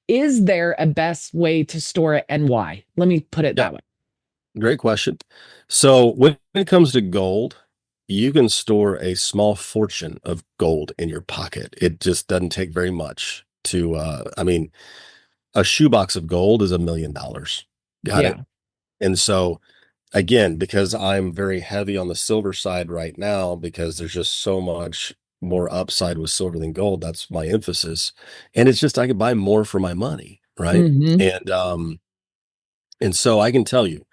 Is there a best way to store it and why? Let me put it yeah, that way. great question. So when it comes to gold, you can store a small fortune of gold in your pocket. It just doesn't take very much to, I mean, a shoebox of gold is $1 million. Got it? Yeah. And so again, because I'm very heavy on the silver side right now, because there's just so much more upside with silver than gold. That's my emphasis. And it's just I could buy more for my money, right? Mm-hmm. And so I can tell you,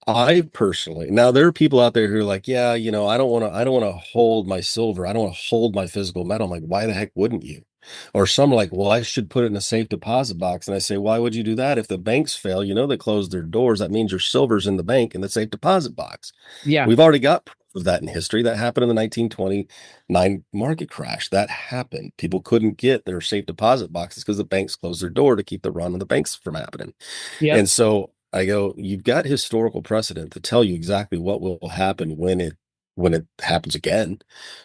I personally, now there are people out there who are like, yeah, I don't want to hold my silver. I don't want to hold my physical metal. I'm like, why the heck wouldn't you? Or some are like, well, I should put it in a safe deposit box. And I say, why would you do that? If the banks fail, they close their doors. That means your silver's in the bank in the safe deposit box. Yeah. We've already got proof of that in history. That happened in the 1929 market crash. That happened. People couldn't get their safe deposit boxes because the banks closed their door to keep the run on the banks from happening. Yep. And so I go, you've got historical precedent to tell you exactly what will happen when it happens again.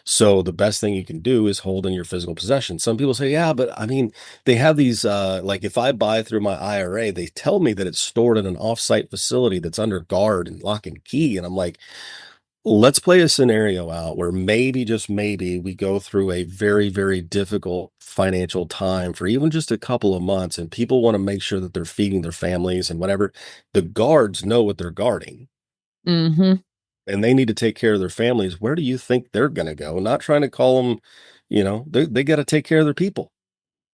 So the best thing you can do is hold in your physical possession. Some people say, yeah, but I mean, they have these like if I buy through my IRA, they tell me that it's stored in an offsite facility that's under guard and lock and key. And I'm like, let's play a scenario out where maybe, just maybe, we go through a very, very difficult financial time for even just a couple of months, and people want to make sure that they're feeding their families and whatever. The guards know what they're guarding, Mm-hmm. and they need to take care of their families. Where do you think they're going to go? Not trying to call them, they got to take care of their people,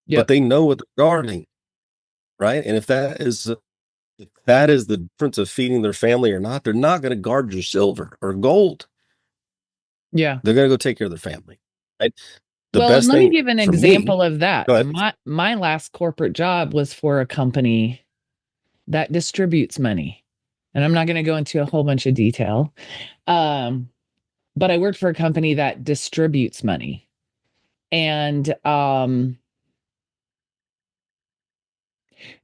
but Yep. they know what they're guarding, right? And if that is the difference of feeding their family or not, they're not going to guard your silver or gold. Yeah. They're going to go take care of their family, right? The Well, and best let me thing give an for me, example of that. go ahead. My last corporate job was for a company that distributes money. And I'm not going to go into a whole bunch of detail. Um, but I worked for a company that distributes money. And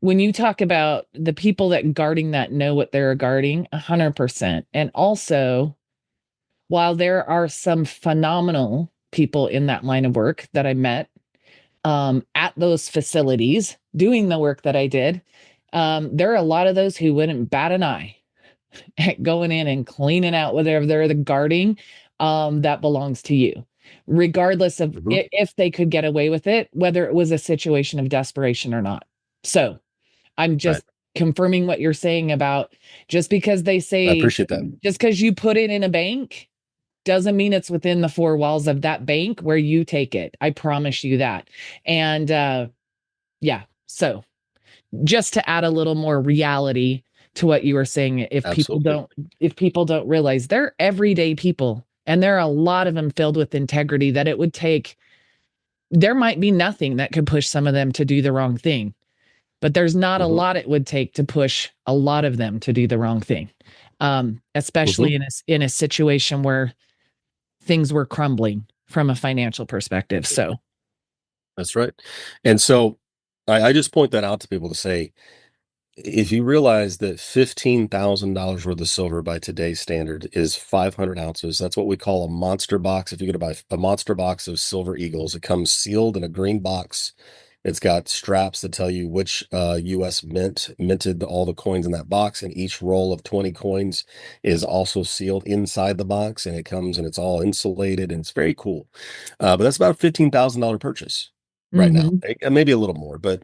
when you talk about the people that guarding that know what they're guarding, 100%. And also, while there are some phenomenal people in that line of work that I met at those facilities doing the work that I did, there are a lot of those who wouldn't bat an eye at going in and cleaning out whatever they're the guarding that belongs to you, regardless of Mhm. if they could get away with it, whether it was a situation of desperation or not. So I'm Right. just confirming what you're saying about just because they I say, appreciate that. just because you put it in a bank doesn't mean it's within the four walls of that bank where you take it. I promise you that. And yeah, so just to add a little more reality to what you were saying, Absolutely. if people don't realize they're everyday people and there are a lot of them filled with integrity that it would take, there might be nothing that could push some of them to do the wrong thing, but there's not a Mhm. lot it would take to push a lot of them to do the wrong thing, Mhm. especially in a situation where things were crumbling from a financial perspective. So, That's right. And so I just point that out to people to say, if you realize that $15,000 worth of silver by today's standard is 500 ounces, that's what we call a monster box. If you go to buy a monster box of silver eagles, it comes sealed in a green box. It's got straps that tell you which US minted all the coins in that box, and each roll of 20 coins is also sealed inside the box, and it comes and it's all insulated and it's very cool. But that's about a $15,000 purchase right now. mhm, Maybe a little more, but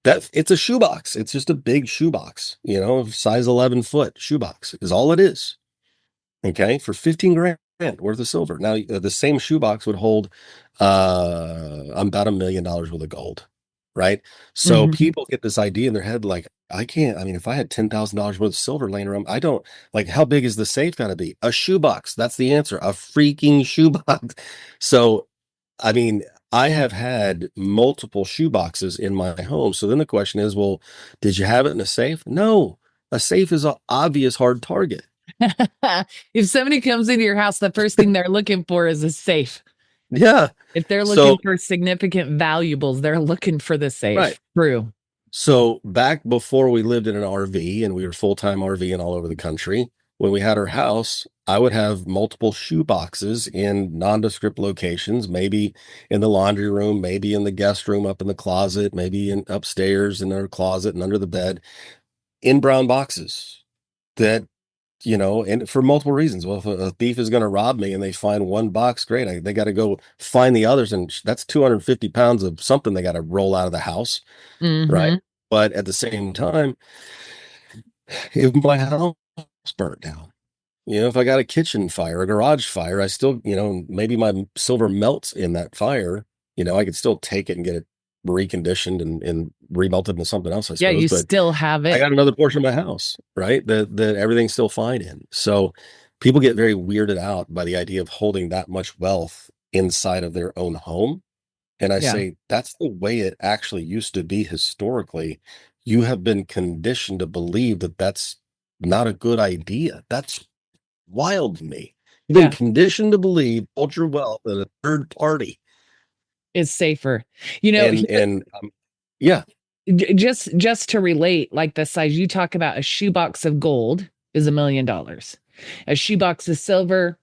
that it's a shoebox. It's just a big shoebox, size 11 foot shoebox is all it is. Okay, for 15 grand worth of silver. Now, the same shoebox would hold about $1 million worth of gold, right? So mhm. people get this idea in their head, like, I can't, I mean, if I had $10,000 worth of silver laying around, I don't like, how big is the safe gonna be? A shoebox. That's the answer. A freaking shoebox. So, I mean, I have had multiple shoe boxes in my home. So then the question is, well, did you have it in a safe? No, a safe is an obvious hard target. If somebody comes into your house, the first thing they're looking for is a safe. Yeah. If they're So, looking for significant valuables, they're looking for the right. safe. True. So back before we lived in an RV and we were full-time RVing all over the country, when we had our house, I would have multiple shoe boxes in nondescript locations, maybe in the laundry room, maybe in the guest room, up in the closet, maybe in upstairs in our closet and under the bed, in brown boxes that, and for multiple reasons. Well, if a thief is going to rob me and they find one box, great. They got to go find the others. And that's 250 pounds of something they got to roll out of the house. Right. Mm-hmm. But at the same time, if my house burnt down, if I got a kitchen fire, a garage fire, I still, maybe my silver melts in that fire, I could still take it and get it reconditioned and remelted into something else, I Yeah, suppose. you But still have I it. got another portion of my house, right? That everything's still fine in. So people get very weirded out by the idea of holding that much wealth inside of their own home. And I Yeah. say, that's the way it actually used to be historically. You have been conditioned to believe that that's not a good idea. That's wild to me. You've been Yeah. conditioned to believe hold your wealth at a third party. It's safer. You know, Yeah. just to relate, like the size you talk about, a shoebox of gold is $1 million. A shoebox of silver,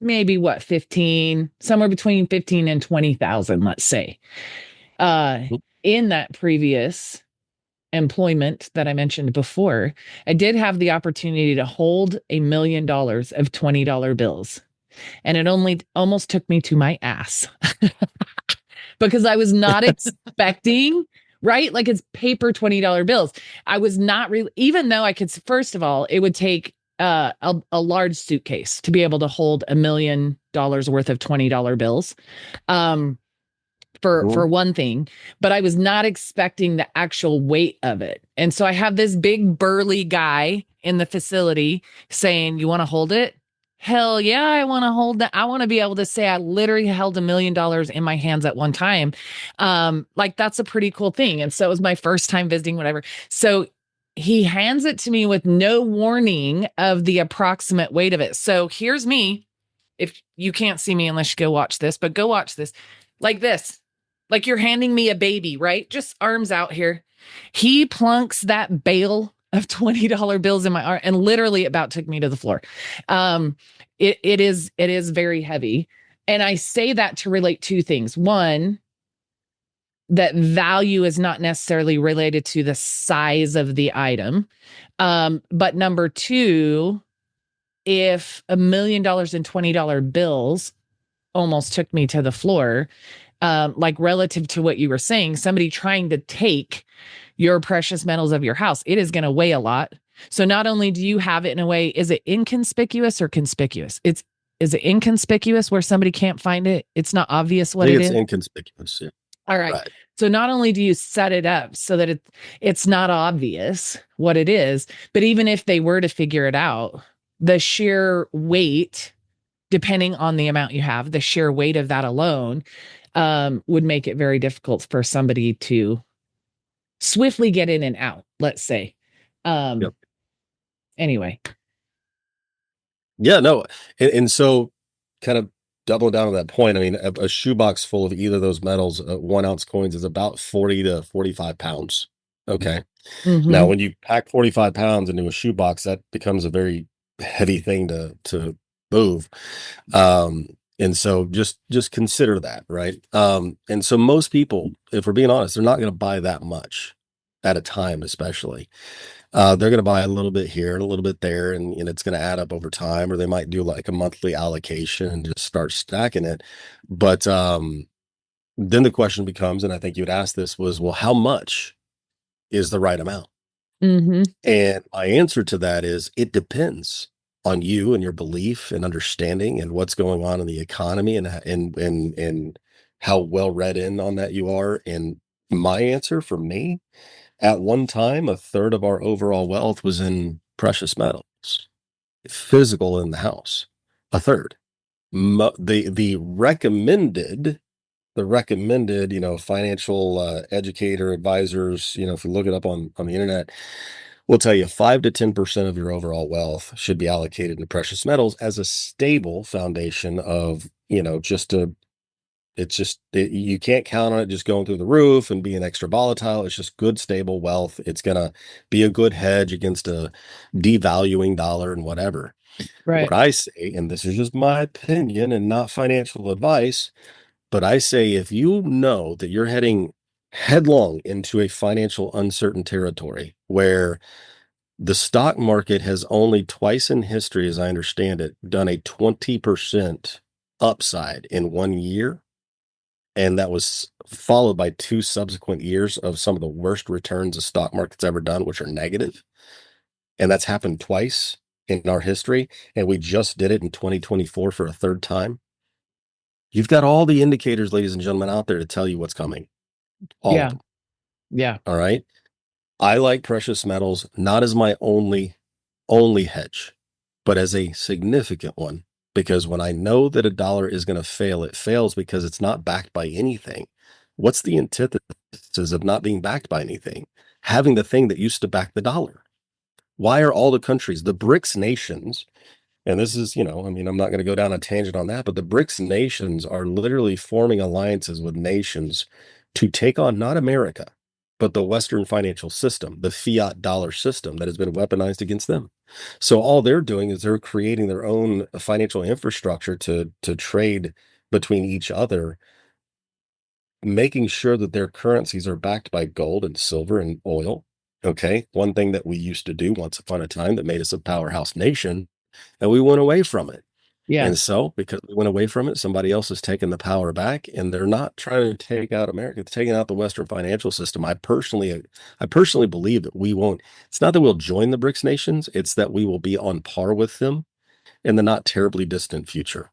maybe what, 15, somewhere between 15 and 20,000, let's say. In that previous employment that I mentioned before, I did have the opportunity to hold $1 million of $20 bills. And it only almost took me to my ass because I was not expecting, right? Like it's paper $20 bills. I was not really, even though I could, first of all, it would take a large suitcase to be able to hold $1 million worth of $20 bills. Um, for Mhm. one thing, but I was not expecting the actual weight of it. And so I have this big burly guy in the facility saying, "You want to hold it?" Hell yeah, I want to hold that. I want to be able to say I literally held $1 million in my hands at one time. Like that's a pretty cool thing. And so it was my first time visiting, whatever. So he hands it to me with no warning of the approximate weight of it. So here's me. If you can't see me unless you go watch this, but go watch this. Like this. Like you're handing me a baby, right? Just arms out here. He plunks that bale of $20 bills in my arm and literally about took me to the floor. It is very heavy. And I say that to relate two things. One, that value is not necessarily related to the size of the item. But number two, if $1 million in $20 bills almost took me to the floor, like relative to what you were saying, somebody trying to take your precious metals of your house, it is going to weigh a lot. So not only do you have it in a way, is it inconspicuous or conspicuous? Is it inconspicuous where somebody can't find it? It's not obvious I what think it it's is. inconspicuous. Yeah. All right. Right. So not only do you set it up so that it's not obvious what it is, but even if they were to figure it out, the sheer weight, depending on the amount you have, the sheer weight of that alone would make it very difficult for somebody to swiftly get in and out, let's say. Yep. Anyway. Yeah, no. And so kind of doubling down on that point, I mean, a shoebox full of either of those metals, 1 ounce coins is about 40 to 45 pounds. Okay. Now, Mm-hmm. when you pack 45 pounds into a shoebox, that becomes a very heavy thing to move. And so just consider that, right? And so most people, if we're being honest, they're not going to buy that much at a time, especially. They're going to buy a little bit here and a little bit there, and it's going to add up over time, or they might do like a monthly allocation and just start stacking it. But then the question becomes, and I think you'd ask this was, well, how much is the right amount? Mm-hmm. And my answer to that is it depends on you and your belief and understanding and what's going on in the economy and how well read in on that you are. And my answer for me, at one time, a third of our overall wealth was in precious metals, physical in the house. A third. The recommended, financial educator advisors, if you look it up on the internet, will tell you 5 to 10% of your overall wealth should be allocated to precious metals as a stable foundation of, just You can't count on it just going through the roof and being extra volatile. It's just good, stable wealth. It's going to be a good hedge against a devaluing dollar and whatever. What Right. I say, and this is just my opinion and not financial advice, but I say if you know that you're heading headlong into a financial uncertain territory where the stock market has only twice in history, as I understand it, done a 20% upside in 1 year, and that was followed by 2 subsequent years of some of the worst returns the stock market's ever done, which are negative. And that's happened twice in our history, and we just did it in 2024 for a third time. You've got all the indicators, ladies and gentlemen, out there to tell you what's coming. All of Yeah. them. Yeah. All right. I like precious metals not as my only hedge, but as a significant one. Because when I know that a dollar is going to fail, it fails because it's not backed by anything. What's the antithesis of not being backed by anything? Having the thing that used to back the dollar. Why are all the countries, the BRICS nations, and this is, I mean, I'm not going to go down a tangent on that, but the BRICS nations are literally forming alliances with nations to take on not America, but the Western financial system, the fiat dollar system that has been weaponized against them. So all they're doing is they're creating their own financial infrastructure to trade between each other, making sure that their currencies are backed by gold and silver and oil. Okay. One thing that we used to do once upon a time that made us a powerhouse nation, and we went away from it. Yeah. And so, because we went away from it, somebody else has taken the power back, and they're not trying to take out America; they're taking out the Western financial system. I personally believe that we won't. It's not that we'll join the BRICS nations; it's that we will be on par with them in the not terribly distant future,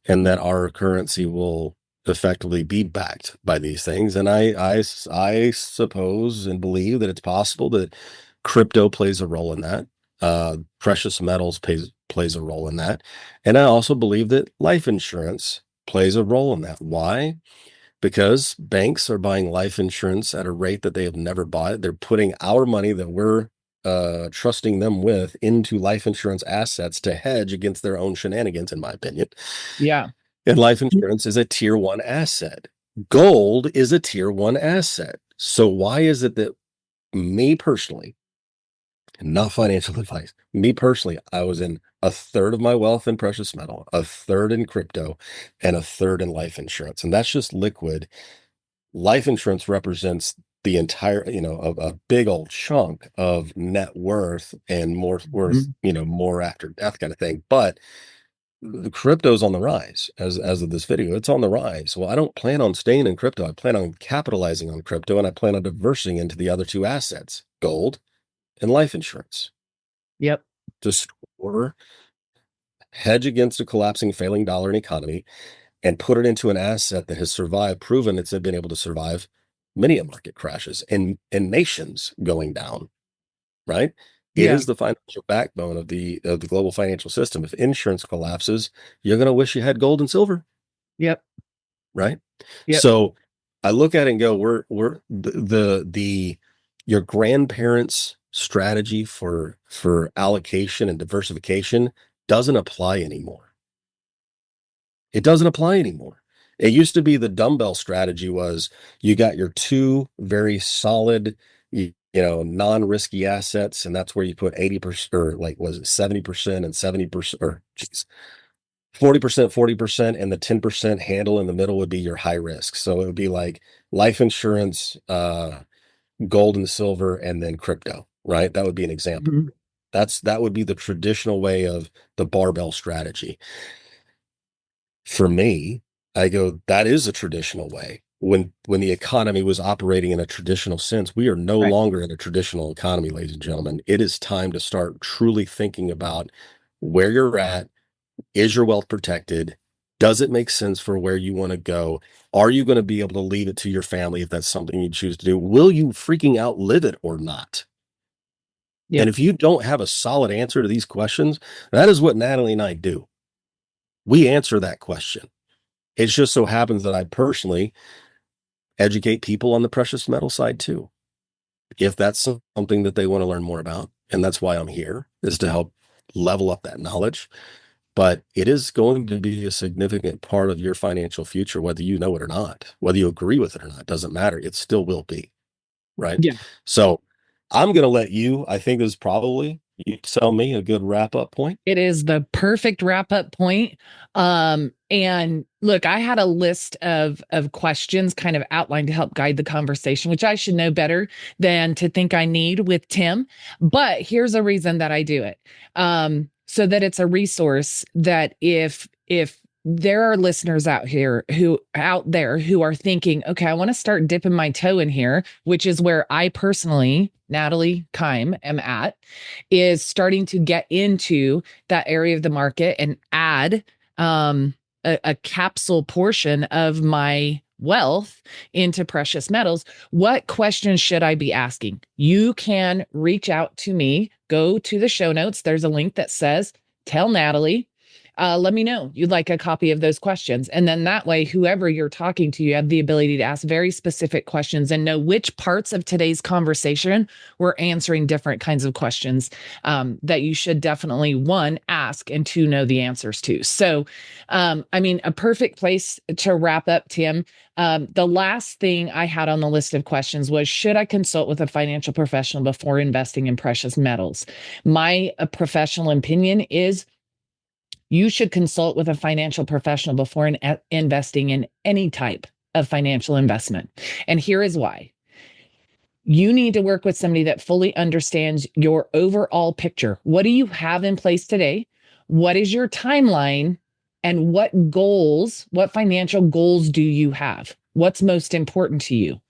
and that our currency will effectively be backed by these things. And I suppose and believe that it's possible that crypto plays a role in that. Precious metals plays a role in that. And I also believe that life insurance plays a role in that. Why? Because banks are buying life insurance at a rate that they have never bought. They're putting our money that we're trusting them with into life insurance assets to hedge against their own shenanigans, in my opinion. Yeah. And life insurance is a tier one asset. Gold is a tier one asset. So why is it that me personally, not financial advice, me personally, I was in a third of my wealth in precious metal, a third in crypto, and a third in life insurance. And that's just liquid. Life insurance represents the entire, a big old chunk of net worth and more worth, Mhm. more after death kind of thing. But the crypto's on the rise as of this video. It's on the rise. Well, I don't plan on staying in crypto. I plan on capitalizing on crypto, and I plan on diversing into the other two assets, gold and life insurance, Yep. to store, hedge against a collapsing, failing dollar and economy, and put it into an asset that has survived, proven it's been able to survive many market crashes and nations going down, right? It Yeah. is the financial backbone of the global financial system. If insurance collapses, you're going to wish you had gold and silver, Yep. right? Yep. So I look at it and go, we're the your grandparents' strategy for allocation and diversification doesn't apply anymore. It doesn't apply anymore. It used to be the dumbbell strategy was you got your two very solid, non-risky assets, and that's where you put 80% or like was it 70% and 70% or geez, 40%, 40%, and the 10% handle in the middle would be your high risk. So it would be like life insurance, gold and silver, and then crypto, right? That would be an example. Mhm. That would be the traditional way of the barbell strategy. For me, I go, that is a traditional way. When the economy was operating in a traditional sense, we are no Right. longer in a traditional economy, ladies and gentlemen. It is time to start truly thinking about where you're at. Is your wealth protected? Does it make sense for where you want to go? Are you going to be able to leave it to your family if that's something you choose to do? Will you freaking outlive it or not? And Yep. if you don't have a solid answer to these questions, that is what Natalie and I do. We answer that question. It just so happens that I personally educate people on the precious metal side too, if that's something that they want to learn more about. And that's why I'm here, is to help level up that knowledge. but it is going to be a significant part of your financial future, whether you know it or not, whether you agree with it or not, doesn't matter. It still will be, right? Yeah. So I'm going to let you, I think this is probably, you tell me a good wrap up point. It is the perfect wrap up point. And look, I had a list of questions kind of outlined to help guide the conversation, which I should know better than to think I need with Tim. But here's a reason that I do it. So that it's a resource that if there are listeners out there who are thinking, okay, I want to start dipping my toe in here, which is where I personally, Natalie Kime, am at, is starting to get into that area of the market and add a capsule portion of my wealth into precious metals. What questions should I be asking? You can reach out to me, go to the show notes. There's a link that says, tell Natalie. Let me know you'd like a copy of those questions. And then that way, whoever you're talking to, you have the ability to ask very specific questions and know which parts of today's conversation we're answering different kinds of questions that you should definitely, one, ask, and two, know the answers to. So, I mean, a perfect place to wrap up, Tim. The last thing I had on the list of questions was, should I consult with a financial professional before investing in precious metals? My professional opinion is you should consult with a financial professional before investing in any type of financial investment. And here is why. You need to work with somebody that fully understands your overall picture. What do you have in place today? What is your timeline? And what financial goals do you have? What's most important to you?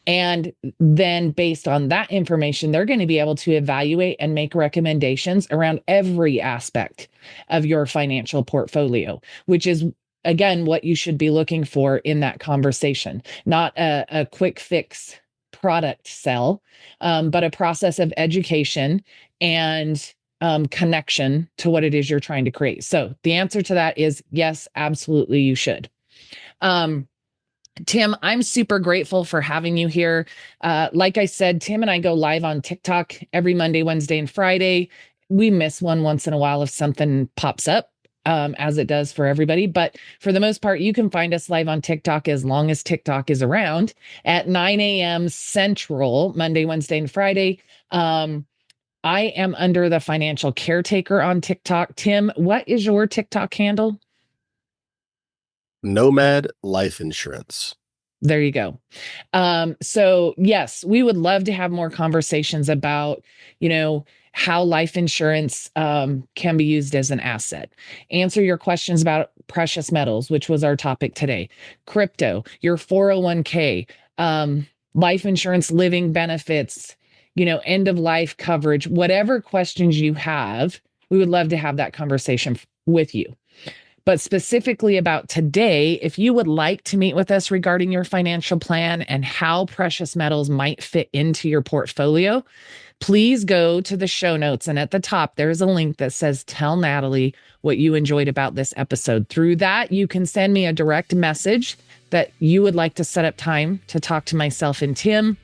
And then based on that information, they're going to be able to evaluate and make recommendations around every aspect of your financial portfolio, which is, again, what you should be looking for in that conversation. Not a quick fix product sell, but a process of education and connection to what it is you're trying to create. So the answer to that is yes, absolutely, you should. Tim, I'm super grateful for having you here. Like I said, Tim and I go live on TikTok every Monday, Wednesday, and Friday. We miss one once in a while if something pops up, as it does for everybody. But for the most part, you can find us live on TikTok as long as TikTok is around at 9 a.m. Central, Monday, Wednesday, and Friday. I am under the financial caretaker on TikTok. Tim, what is your TikTok handle? Nomad Life Insurance. There you go. So yes, we would love to have more conversations about, how life insurance can be used as an asset. Answer your questions about precious metals, which was our topic today. Crypto, your 401k, life insurance, living benefits, end of life coverage, whatever questions you have, we would love to have that conversation with you. But specifically about today, if you would like to meet with us regarding your financial plan and how precious metals might fit into your portfolio, please go to the show notes. And at the top, there's a link that says, tell Natalie what you enjoyed about this episode. Through that, you can send me a direct message that you would like to set up time to talk to myself and Tim,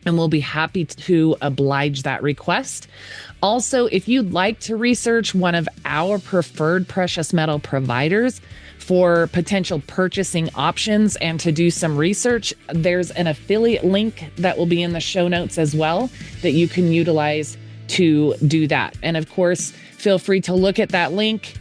and we'll be happy to oblige that request. Also, if you'd like to research one of our preferred precious metal providers for potential purchasing options and to do some research, there's an affiliate link that will be in the show notes as well that you can utilize to do that. And of course, feel free to look at that link,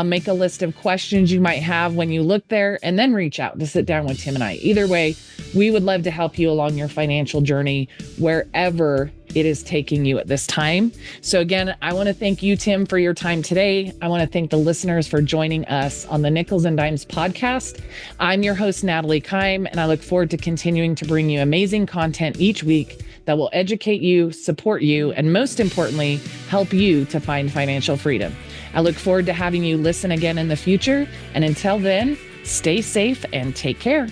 make a list of questions you might have when you look there, and then reach out to sit down with Tim and I. Either way, we would love to help you along your financial journey wherever it is taking you at this time. So again, I want to thank you, Tim, for your time today. I want to thank the listeners for joining us on the Nickels and Dimes podcast. I'm your host, Natalie Kime, and I look forward to continuing to bring you amazing content each week that will educate you, support you, and most importantly, help you to find financial freedom. I look forward to having you listen again in the future. And until then, stay safe and take care.